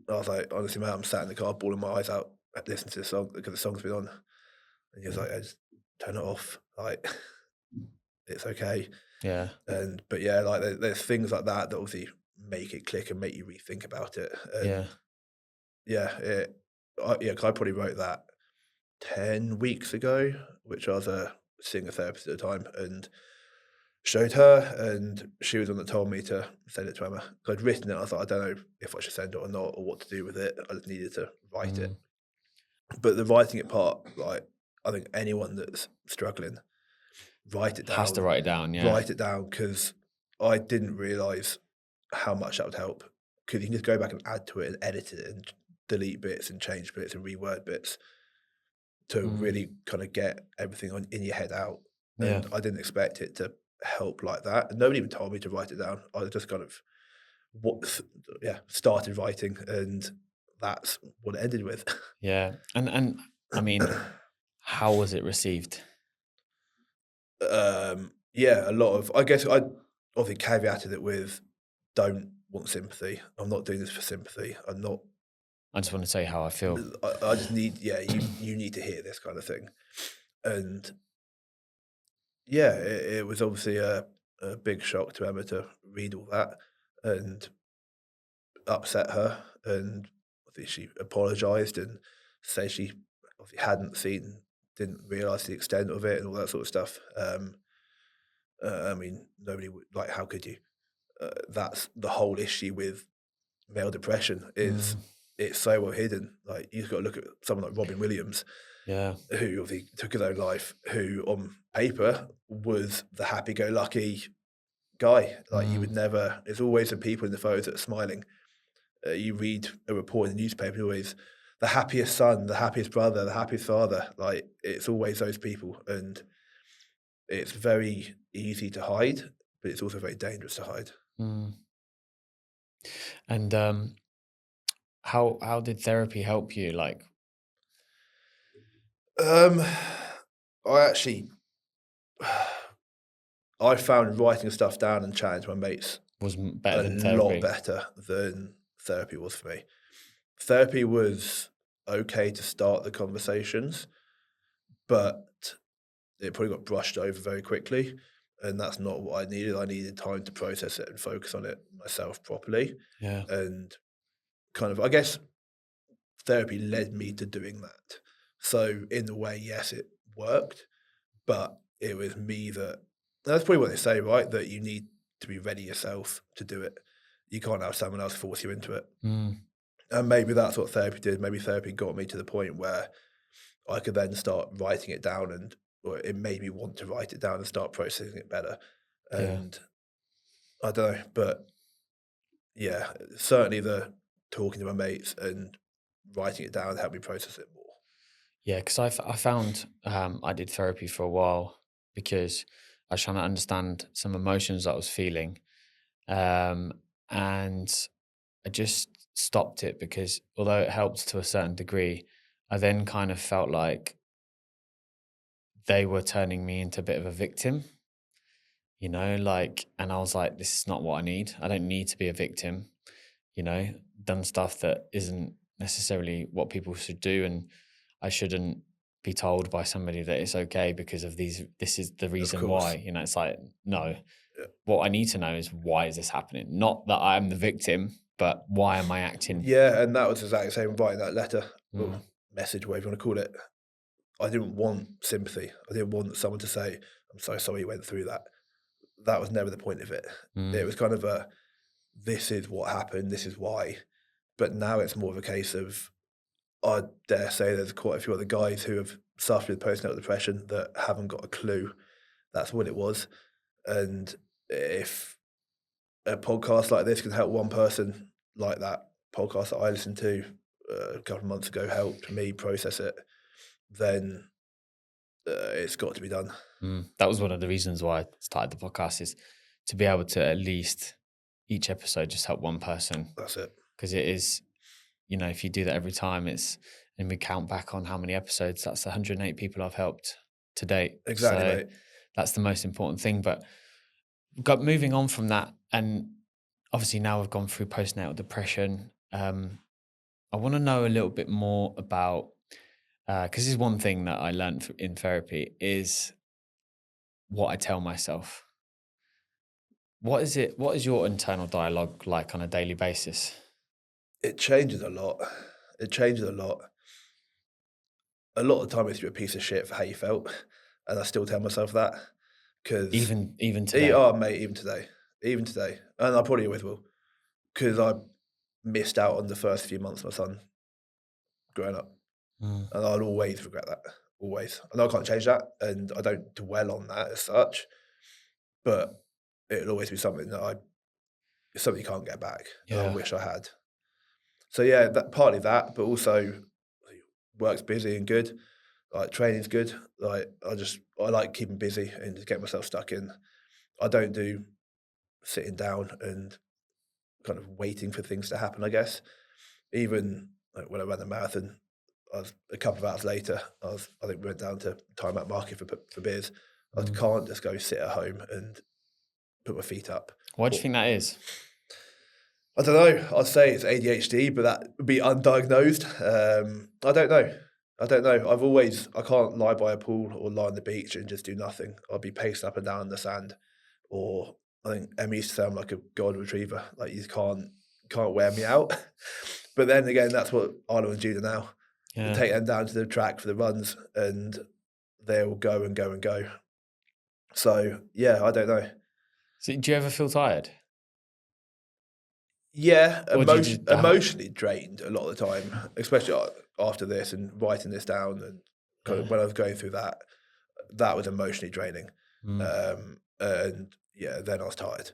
I was like, honestly, man, I'm sat in the car, bawling my eyes out, listening to the song because the song's been on, and he was like, just turn it off, like it's okay. Yeah. But yeah, like there's things like that obviously make it click and make you rethink about it. And I probably wrote that 10 weeks ago, which I was a singer therapist at the time, and showed her, and she was the one that told me to send it to Emma. I'd written it, I thought, I don't know if I should send it or not, or what to do with it. I just needed to write it. But the writing it part, like, I think anyone that's struggling, write it down. Has to write it down, yeah. Write it down, because I didn't realise how much that would help. because you can just go back and add to it and edit it and delete bits and change bits and reword bits to really kind of get everything in your head out. Yeah. And I didn't expect it to help like that. And nobody even told me to write it down. I just kind of started writing, and that's what it ended with. Yeah. And I mean, how was it received? Yeah, a lot of, I guess I obviously caveated it with, don't want sympathy. I'm not doing this for sympathy. I'm not. I just want to say how I feel. I just need, you need to hear this kind of thing, and yeah, it was obviously a big shock to Emma to read all that and upset her, and I think she apologised and said she obviously didn't realise the extent of it and all that sort of stuff. I mean, nobody would, like, how could you? That's the whole issue with male depression is Mm, it's so well hidden. Like, you've got to look at someone like Robin Williams, yeah. who obviously took his own life, who on paper was the happy-go-lucky guy. Like, you would Mm, never. There's always the people in the photos that are smiling. You read a report in the newspaper, always the happiest son, the happiest brother, the happiest father. Like, it's always those people, and it's very easy to hide, but it's also very dangerous to hide. mm. And how did therapy help you? Like, Um, I actually, I found writing stuff down and chatting to my mates was better a than lot therapy? better than therapy was for me. Therapy was okay to start the conversations, but it probably got brushed over very quickly, and that's not what I needed. I needed time to process it and focus on it myself properly, Yeah. and kind of, I guess, therapy led me to doing that. So in a way, yes, it worked, but it was me that's probably what they say, right? That you need to be ready yourself to do it. You can't have someone else force you into it. Mm, And maybe that's what therapy did. Maybe therapy got me to the point where I could then start writing it down, or it made me want to write it down and start processing it better. yeah. And I don't know, but yeah, certainly the talking to my mates and writing it down helped me process it more. Yeah, because I found I did therapy for a while because I was trying to understand some emotions I was feeling. Um, and I just stopped it because although it helped to a certain degree, I then kind of felt like they were turning me into a bit of a victim, like, and I was like, this is not what I need. I don't need to be a victim, done stuff that isn't necessarily what people should do. And I shouldn't be told by somebody that it's okay because of this is the Of reason course. why, it's like, no, Yeah. what I need to know is why is this happening? Not that I'm the victim, but why am I acting? Yeah, and that was exactly the same writing that letter or Mm, message, whatever you want to call it. I didn't want sympathy. I didn't want someone to say, I'm so sorry you went through that. That was never the point of it. It mm, was kind of this is what happened, this is why. But now it's more of a case of, I dare say there's quite a few other guys who have suffered with postnatal depression that haven't got a clue that's what it was. And if a podcast like this can help one person, like that podcast that I listened to a couple of months ago helped me process it, then it's got to be done. That was one of the reasons why I started the podcast is to be able to at least each episode just help one person That's it. because it is, if you do that every time, and we count back on how many episodes, that's 108 people I've helped to date. Exactly, So mate. that's the most important thing. But moving on from that, and obviously now we've gone through postnatal depression. I want to know a little bit more about because this is one thing that I learned in therapy is what I tell myself. What is it? What is your internal dialogue like on a daily basis? It changes a lot. It changes a lot. A lot of the time, it's you're a piece of shit for how you felt, and I still tell myself that because, Even today. oh mate, even today, and I probably always will, because I missed out on the first few months of my son growing up, Mm, and I'll always regret that. Always. I know I can't change that, and I don't dwell on that as such, but it'll always be something that I it's something you can't get back. And I Yeah. wish I had. So yeah, that partly that, but also work's busy and good. Like training's good. Like I like keeping busy and just get myself stuck in. I don't do sitting down and kind of waiting for things to happen, I guess. Even like when I ran the marathon, I was a couple of hours later, I think we went down to Time Out Market for beers. I Mm. can't just go sit at home and put my feet up. Why do Or, you think that is? I don't know. I'd say it's ADHD, but that would be undiagnosed. I don't know. I don't know. I can't lie by a pool or lie on the beach and just do nothing. I'll be pacing up and down in the sand. Or I think Emmy used to say I'm like a golden retriever. Like you can't wear me out. But then again, that's what Arnold and Jude are now. You Yeah. take them down to the track for the runs and they'll go and go and go. So yeah, I don't know. So do you ever feel tired? Yeah, Or do you just emotionally drained a lot of the time, especially after this and writing this down and kind of Yeah. when I was going through that, that was emotionally draining. Mm. And yeah, then I was tired.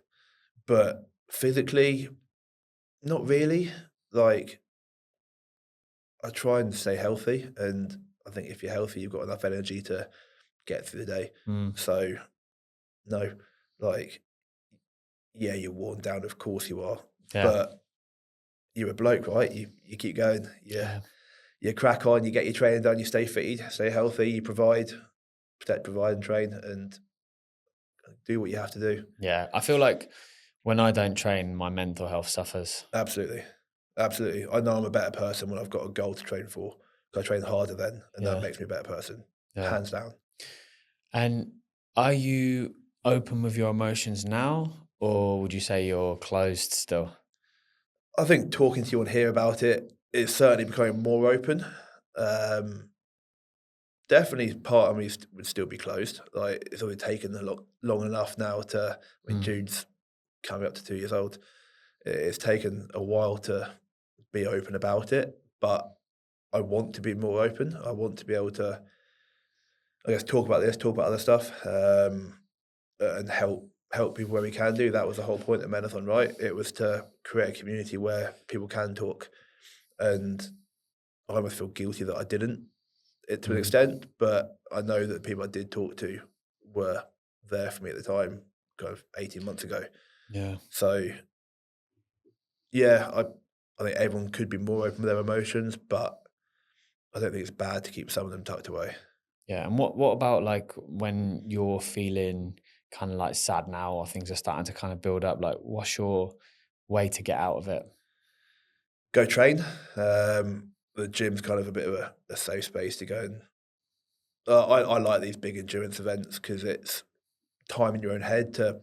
But physically, not really. Like I try and stay healthy, and I think if you're healthy, you've got enough energy to get through the day. Mm. So no, like yeah, you're worn down, of course you are, Yeah. but you're a bloke, right? You keep going. Yeah. You crack on, you get your training done, you stay fit, you stay healthy, you provide, protect, provide, and train, and do what you have to do. Yeah. I feel like when I don't train, my mental health suffers. Absolutely, absolutely. I know I'm a better person when I've got a goal to train for. 'Cause I train harder then, and that Yeah. makes me a better person, Yeah. hands down. And are you open with your emotions now, or would you say you're closed still? I think talking to you on here about it is certainly becoming more open. Um, Definitely part of me would still be closed. Like it's already taken long enough now to. I mean, Mm. Jude's coming up to 2 years old. It's taken a while to be open about it, but I want to be more open. I want to be able to, I guess, talk about this, talk about other stuff, and help people where we can do. That was the whole point of Menathon, right? It was to create a community where people can talk, and I almost feel guilty that I didn't, to an Mm. extent, but I know that the people I did talk to were there for me at the time, kind of 18 months ago. Yeah. So yeah, I think everyone could be more open with their emotions, but I don't think it's bad to keep some of them tucked away. Yeah. And what about like when you're feeling kind of like sad now, or things are starting to kind of build up? Like, what's your way to get out of it? Go train. The gym's kind of a bit of a safe space to go and I like these big endurance events because it's time in your own head to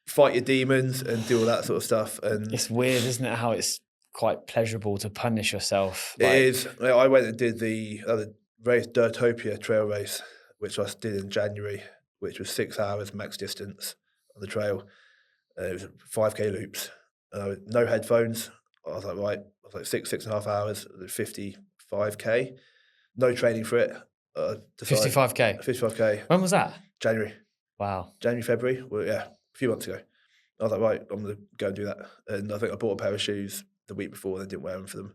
fight your demons and do all that sort of stuff. And It's weird, isn't it? How it's quite pleasurable to punish yourself. it Like, is. I went and did the other race, Dirtopia trail race, which I did in January, which was 6 hours max distance on the trail. It was 5K loops. No headphones. I was like, right. I was like 6.5 hours, 55K. No training for it. Decided 55K. 55K, When was that? January, Wow. February. Well, yeah, a few months ago. I was like, right, I'm going to go and do that. And I think I bought a pair of shoes the week before and I didn't wear them for them.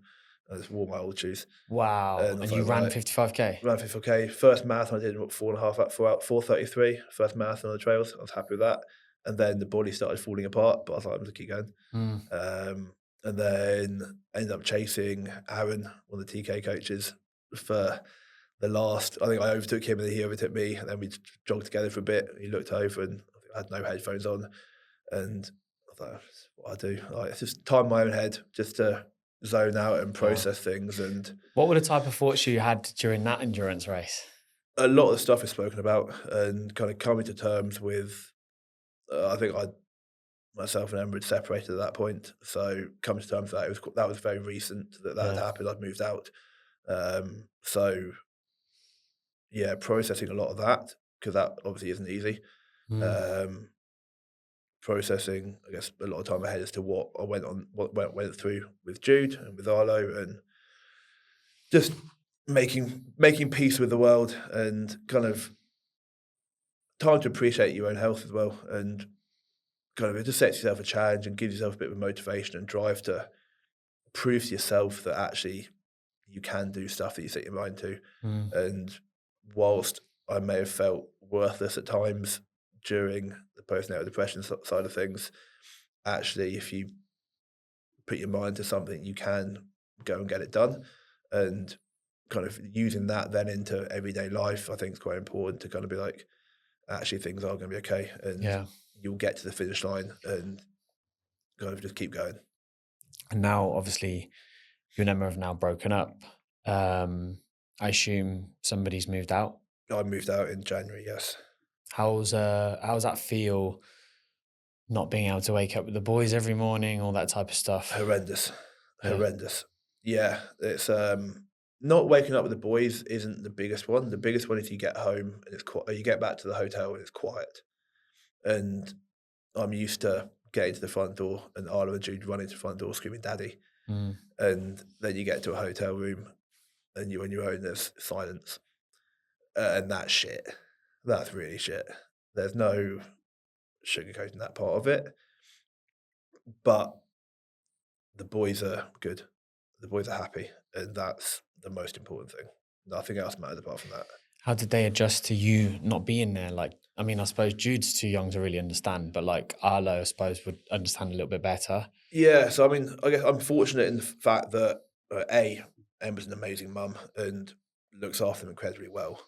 I just wore my old shoes. Wow. And I And was you like, ran right, 55K? ran 55K. First marathon I did in what, 4.5, 4:33. First marathon on the trails. I was happy with that. And then the body started falling apart, but I was like, I'm going to keep going. Mm. And then ended up chasing Aaron, one of the TK coaches, for the last. I think I overtook him and he overtook me, and then we jogged together for a bit. He looked over and I had no headphones on, and I thought, that's what I do. Like, it's just time in my own head just to zone out and process things. And What were the type of thoughts you had during that endurance race? a lot of the stuff is spoken about and kind of coming to terms with. I think myself and Emma had separated at that point, so coming to terms with that was very recent that had Yeah. happened. I'd moved out, so yeah, processing a lot of that because that obviously isn't easy. Mm. Um, Processing, I guess, a lot of time ahead as to what I went through with Jude and with Arlo, and just making peace with the world and kind of time to appreciate your own health as well. And kind of, it just sets yourself a challenge and gives yourself a bit of motivation and drive to prove to yourself that actually you can do stuff that you set your mind to. Mm. And whilst I may have felt worthless at times during the postnatal depression side of things, actually, if you put your mind to something, you can go and get it done. And kind of using that then into everyday life, I think is quite important to kind of be like, actually, things are going to be okay, and Yeah. you'll get to the finish line and kind of just keep going. And now, obviously, you and Emma have now broken up. I assume somebody's moved out. I moved out in January, yes. How's that feel? Not being able to wake up with the boys every morning, all that type of stuff. Horrendous. Yeah. Horrendous. Yeah, it's not waking up with the boys isn't the biggest one. The biggest one is you get home and it's quiet. You get back to the hotel and it's quiet. And I'm used to getting to the front door and Arlo and Jude running to the front door screaming "Daddy," Mm. and then you get to a hotel room and you're on your own. There's silence, and that's shit. That's really shit. There's no sugarcoating that part of it. But the boys are good. The boys are happy, and that's the most important thing. Nothing else matters apart from that. How did they adjust to you not being there? Like, I mean, I suppose Jude's too young to really understand, but like Arlo, I suppose, would understand a little bit better. Yeah, so I mean, I guess I'm fortunate in the fact that Emma's an amazing mum and looks after them incredibly well,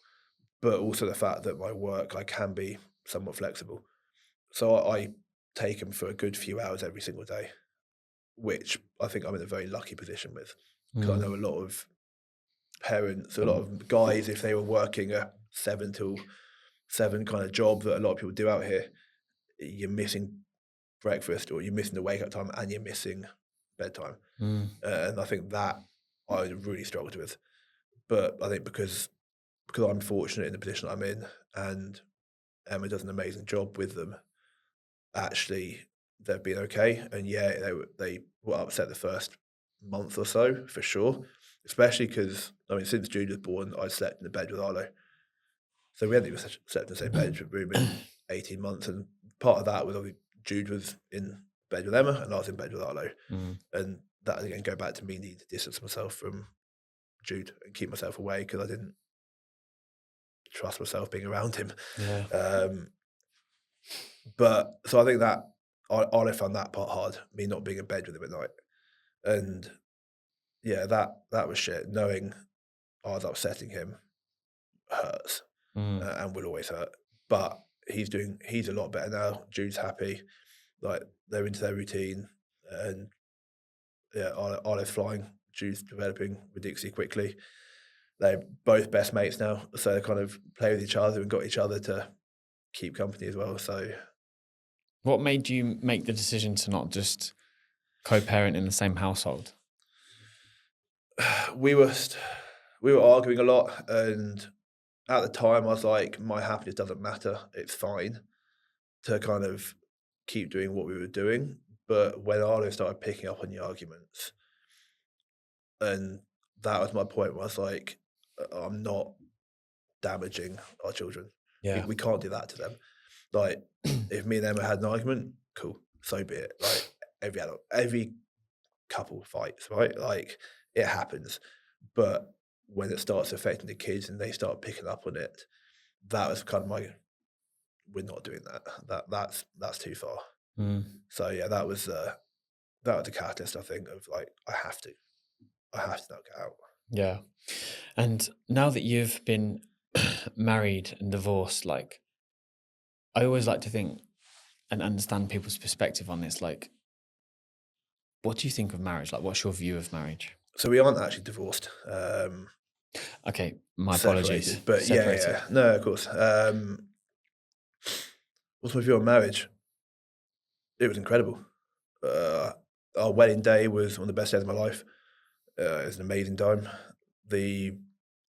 but also the fact that my work I can be somewhat flexible. So I take them for a good few hours every single day, which I think I'm in a very lucky position with, because I Mm. know a lot of parents, a lot Um, of guys, if they were working a 7 till 7 kind of job that a lot of people do out here, you're missing breakfast or you're missing the wake up time and you're missing bedtime. mm. And I think that I really struggled with. But I think because I'm fortunate in the position I'm in and Emma does an amazing job with them, actually they've been okay. And yeah, they were upset the first month or so for sure, especially because I mean since Jude was born, I slept in the bed with Arlo, so we hadn't even slept in the same bedroom in 18 months, and part of that was obviously Jude was in bed with Emma and I was in bed with Arlo, Mm. and that again go back to me needing to distance myself from Jude and keep myself away because I didn't trust myself being around him. Yeah. Um, but so I think that I found that part hard, me not being in bed with him at night, and yeah, that was shit. Knowing I was upsetting him hurts, Mm. and will always hurt. But he's a lot better now. Jude's happy, like they're into their routine, and yeah, Olive's flying. Jude's developing ridiculously quickly. They're both best mates now, so they kind of play with each other and got each other to keep company as well. So What made you make the decision to not just co-parent in the same household? we were we were arguing a lot, and at the time I was like, my happiness doesn't matter. It's fine to kind of keep doing what we were doing. But when Arlo started picking up on the arguments, and that was my point where I was like, I'm not damaging our children. Yeah. We can't do that to them. Like, if me and Emma had an argument, cool, so be it. Like every couple fights, right? Like it happens. But when it starts affecting the kids and they start picking up on it, that was kind of my we're not doing that. That's too far. Mm. So yeah, that was the catalyst, I think, of like I have to knock it out. Yeah. And now that you've been married and divorced, like I always like to think and understand people's perspective on this. Like, what do you think of marriage? Like, what's your view of marriage? So we aren't actually divorced. Okay, my apologies. Separated, but Separated. yeah, no, of course. What's my view on marriage? It was incredible. Uh, our wedding day was one of the best days of my life. It was an amazing time. We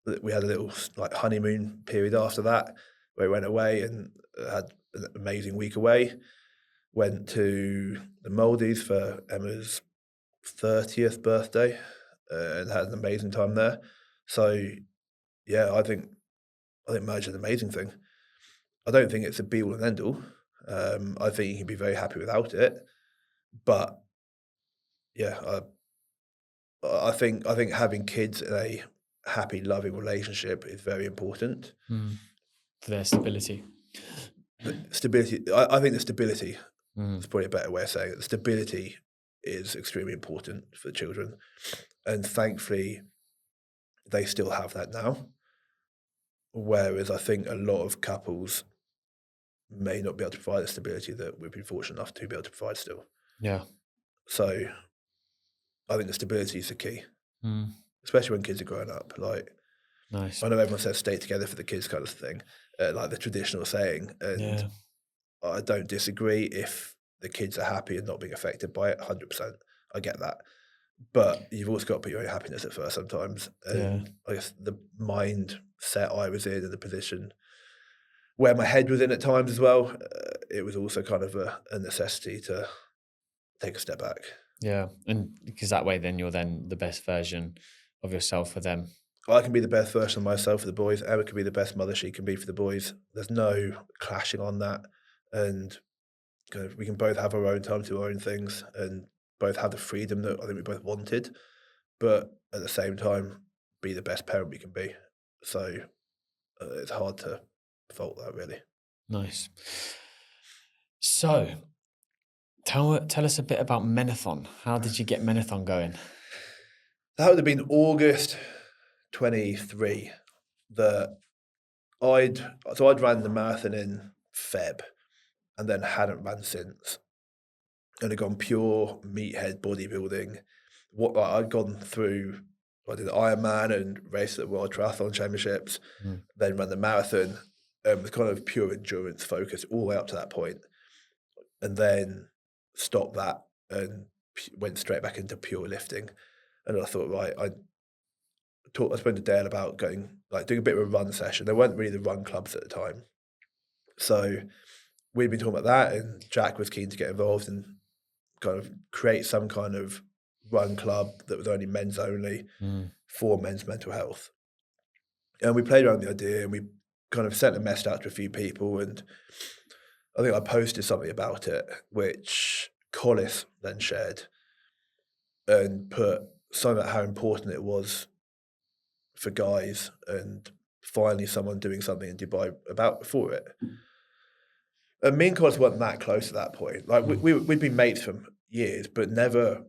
had a little like honeymoon period after that, where we went away and had an amazing week away. Went to the Maldives for Emma's 30th birthday, and had an amazing time there. So yeah, I think marriage is an amazing thing. I don't think it's a be all and end all. I think you can be very happy without it, but yeah, I think having kids in a happy, loving relationship is very important. For their stability. Stability. I think the stability Mm. is probably a better way of saying it. The stability is extremely important for the children, and thankfully, they still have that now. Whereas I think a lot of couples may not be able to provide the stability that we've been fortunate enough to be able to provide still. Yeah. So I think the stability is the key, especially when kids are growing up. Like, Nice. I know everyone says stay together for the kids kind of thing, like the traditional saying, and I don't disagree if the kids are happy and not being affected by it, 100%. I get that. But you've also got to put your own happiness at first sometimes. And I guess the mindset I was in and the position where my head was in at times as well, it was also kind of a necessity to take a step back. Yeah. And because that way then you're then the best version of yourself for them. I can be the best version of myself for the boys. Emma can be the best mother she can be for the boys. There's no clashing on that. And kind of, we can both have our own time to do our own things and both have the freedom that I think we both wanted, but at the same time, be the best parent we can be. So it's hard to fault that, really. Nice. So tell us a bit about Menathon. How did you get Menathon going? That would have been August 23 that I'd ran the marathon in Feb and then hadn't ran since. And had gone pure meathead bodybuilding. I'd gone through, I did Ironman and raced at the World Triathlon Championships, then ran the marathon, was kind of pure endurance focus all the way up to that point, and then stopped that and went straight back into pure lifting. And I thought, right, I spoke to Dale about doing a bit of a run session. There weren't really the run clubs at the time, so we'd been talking about that, and Jack was keen to get involved and kind of create some kind of run club that was only men's only for men's mental health. And we played around the idea and we kind of sent a message out to a few people, and I think I posted something about it, which Collis then shared and put something about how important it was for guys and finally someone doing something in Dubai for it. And me and Collis weren't that close at that point. Like we'd been mates for years, but never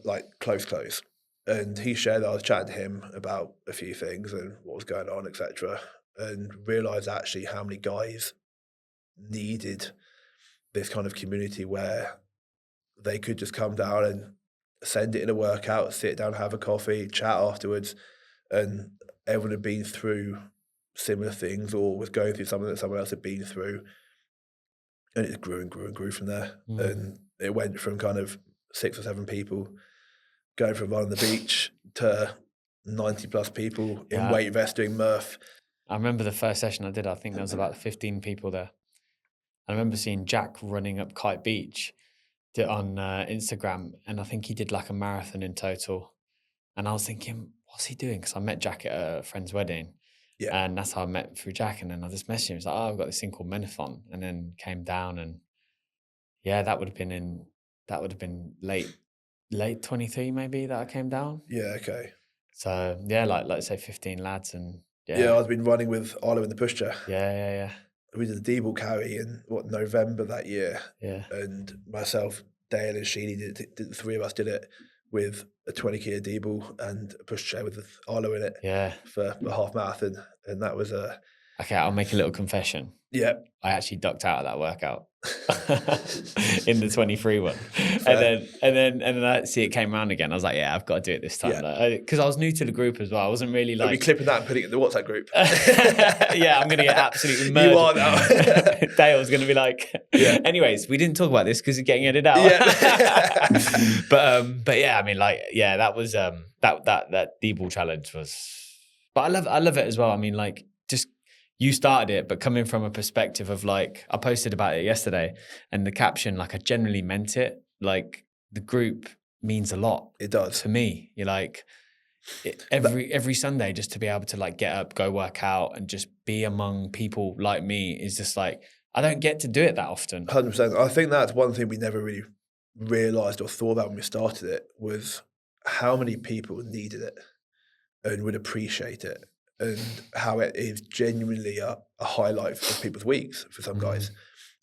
like close. And he shared that I was chatting to him about a few things and what was going on, etc. And realised actually how many guys needed this kind of community where they could just come down and send it in a workout, sit down, have a coffee, chat afterwards, and everyone had been through similar things or was going through something that someone else had been through. And it grew and grew and grew from there. And it went from kind of 6 or 7 people going for a run on the beach to 90 plus people in weight vests doing Murph. I remember the first session I did, I think there was about 15 people there. I remember seeing Jack running up Kite Beach on Instagram, and I think he did like a marathon in total. And I was thinking, what's he doing? Because I met Jack at a friend's wedding. Yeah. And that's how I met through Jack. And then I just messaged him. He was like, I've got this thing called Menathon. And then came down, and that would have been late 23 maybe that I came down. Yeah, okay. So like say 15 lads, and I've been running with Arlo in the pushchair. Yeah. We did the D-ball carry in November that year. Yeah. And myself, Dale and Sheedy the 3 of us did it with a 20 kilo D-ball and a pushchair with Arlo in it. Yeah. For a half marathon. And that was okay, I'll make a little confession. Yeah. I actually ducked out of that workout in the 23 one. And then I see it came around again. I was like, yeah, I've got to do it this time. Because I was new to the group as well. I wasn't really like... Are we clipping that and putting it in the WhatsApp group? Yeah, I'm going to get absolutely murdered. You are now. Dale's going to be like... Yeah. Anyways, we didn't talk about this because it's getting edited out. Yeah. But yeah, I mean, that was... that D-ball challenge was... But I love it as well. I mean, like, just... You started it, but coming from a perspective of like, I posted about it yesterday, and the caption, like, I generally meant it. Like, the group means a lot. It does to me. You're like every Sunday, just to be able to like get up, go work out, and just be among people like me is just like, I don't get to do it that often. 100%. I think that's one thing we never really realised or thought about when we started it, was how many people needed it and would appreciate it, and how it is genuinely a highlight of people's weeks for some guys.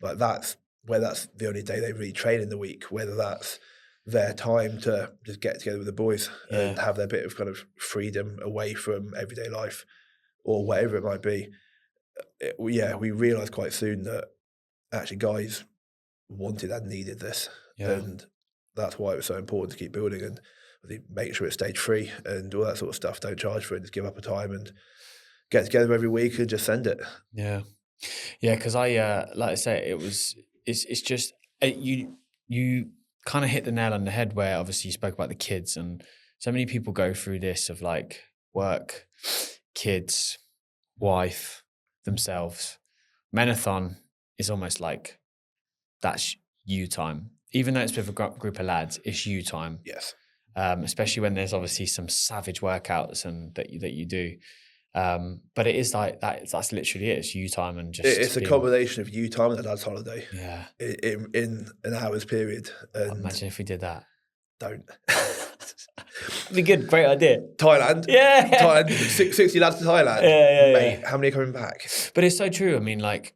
Like that's the only day they really train in the week, whether that's their time to just get together with the boys and have their bit of kind of freedom away from everyday life or whatever it might be. We realised quite soon that actually guys wanted and needed this, and that's why it was so important to keep building and make sure it's stage free and all that sort of stuff. Don't charge for it, just give up a time and get together every week and just send it. Yeah, because I like I say, it's just you kind of hit the nail on the head where obviously you spoke about the kids, and so many people go through this of like work, kids, wife, themselves. Menathon is almost like that's you time. Even though it's with a group of lads, it's you time. Yes. Especially when there's obviously some savage workouts and that you do. But it is like that. That's literally it. It's you time and just. It's a combination of you time and a dad's holiday. Yeah. In an hour's period. And imagine if we did that. Don't. It'd be good. Great idea. Thailand. Yeah. Thailand. 60 lads to Thailand. Yeah. Mate, how many are coming back? But it's so true. I mean, like,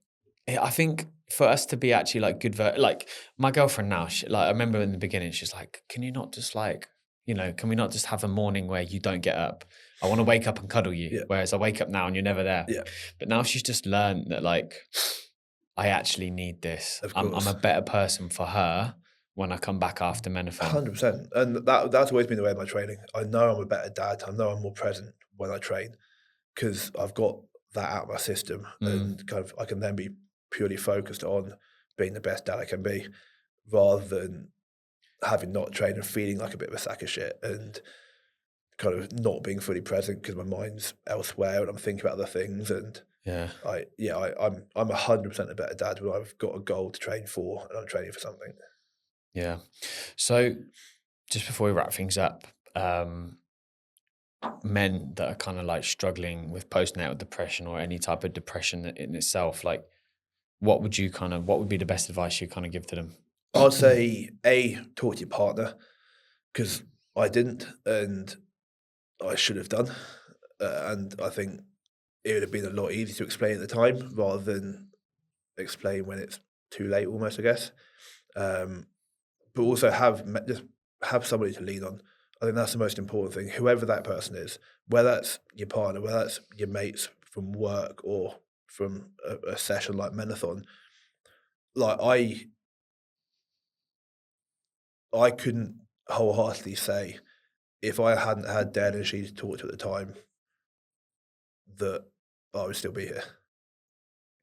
I think for us to be actually like good, like my girlfriend now, I remember in the beginning, she's like, can you not just like, can we not just have a morning where you don't get up? I want to wake up and cuddle you. Yeah. Whereas I wake up now and you're never there. Yeah. But now she's just learned that like, I actually need this. I'm a better person for her when I come back after Menathon. 100%. And that's always been the way of my training. I know I'm a better dad. I know I'm more present when I train because I've got that out of my system and kind of I can then be purely focused on being the best dad I can be rather than having not trained and feeling like a bit of a sack of shit and kind of not being fully present because my mind's elsewhere and I'm thinking about other things. And I'm 100% a better dad when I've got a goal to train for and I'm training for something. Yeah. So just before we wrap things up, men that are kind of like struggling with postnatal depression or any type of depression in itself, like what would be the best advice you kind of give to them? I'd say talk to your partner because I didn't and I should have done. And I think it would have been a lot easier to explain at the time rather than explain when it's too late almost, I guess. But also have somebody to lean on. I think that's the most important thing. Whoever that person is, whether that's your partner, whether that's your mates from work or from a session like Menathon, like I couldn't wholeheartedly say if I hadn't had Dad and she to talk to at the time that I would still be here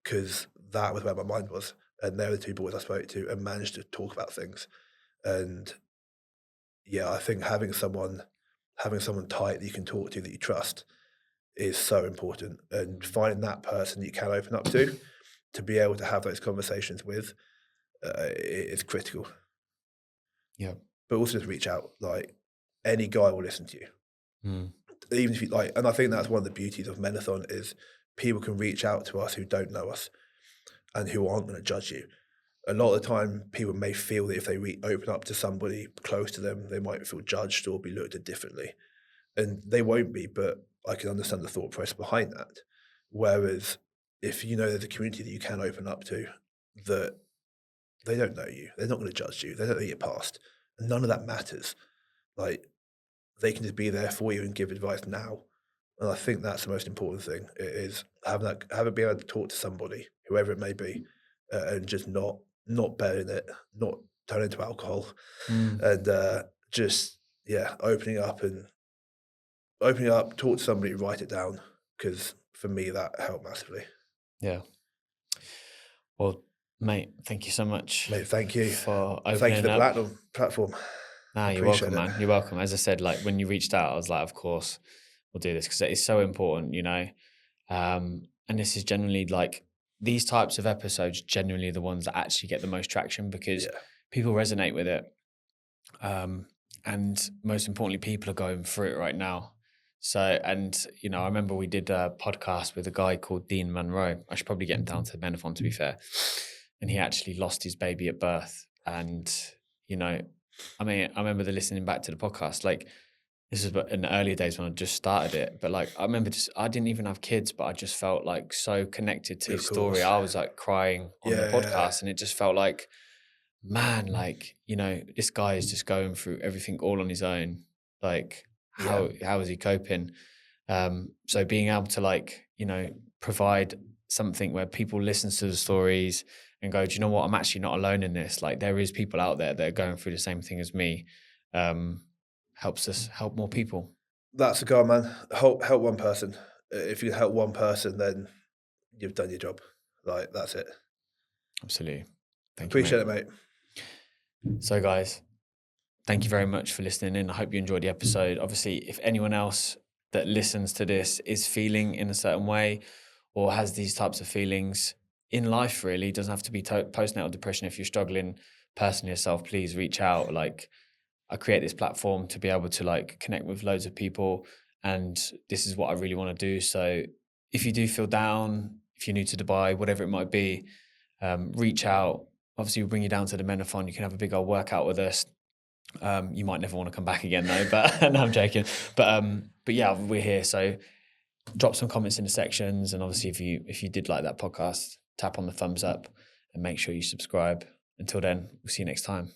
because that was where my mind was. And they were the two boys I spoke to and managed to talk about things. And I think having someone tight that you can talk to that you trust is so important. And finding that person that you can open up to be able to have those conversations with is critical. Yeah. But also just reach out. Like any guy will listen to you. Even if you like, and I think that's one of the beauties of Menathon is people can reach out to us who don't know us and who aren't going to judge you. A lot of the time, people may feel that if they open up to somebody close to them, they might feel judged or be looked at differently. And they won't be, but I can understand the thought process behind that. Whereas if you know there's a community that you can open up to, that they don't know you, they're not going to judge you, they don't know your past, and none of that matters. Like, they can just be there for you and give advice now. And I think that's the most important thing, is having being able to talk to somebody, whoever it may be, and just not bearing it, not turning into alcohol, and opening up, talk to somebody, write it down, because for me that helped massively. Yeah. Well, mate, thank you so much. Mate, thank you for opening Thank you for the up. platform. You're welcome, man. You're welcome. As I said, like when you reached out, I was like, of course, we'll do this because it is so important, and this is generally like these types of episodes generally the ones that actually get the most traction because people resonate with it. And most importantly, people are going through it right now. So, and, I remember we did a podcast with a guy called Dean Monroe. I should probably get him down to Menathon, to be fair. And he actually lost his baby at birth. And, I remember listening back to the podcast, like, this is in the earlier days when I just started it. But like, I remember I didn't even have kids, but I just felt like so connected to Of his story. course. I was like crying on the Yeah. podcast, and it just felt like, man, like, this guy is just going through everything all on his own. Like, how is he coping? So being able to, like, provide something where people listen to the stories and go, do you know what? I'm actually not alone in this. Like, there is people out there that are going through the same thing as me. Helps us help more people. That's the goal, man. Help one person. If you can help one person, then you've done your job. Like, that's it. Absolutely. Thank Appreciate you, it, mate. So, guys, thank you very much for listening in. I hope you enjoyed the episode. Obviously, if anyone else that listens to this is feeling in a certain way or has these types of feelings in life, really, doesn't have to be postnatal depression. If you're struggling personally yourself, please reach out. Like, I create this platform to be able to, like, connect with loads of people, and this is what I really want to do. So if you do feel down, if you're new to Dubai, whatever it might be, reach out. Obviously, we'll bring you down to the Menathon. You can have a big old workout with us. You might never want to come back again though, but no, I'm joking. But yeah, we're here. So drop some comments in the sections, and obviously if you did like that podcast, tap on the thumbs up and make sure you subscribe. Until then, we'll see you next time.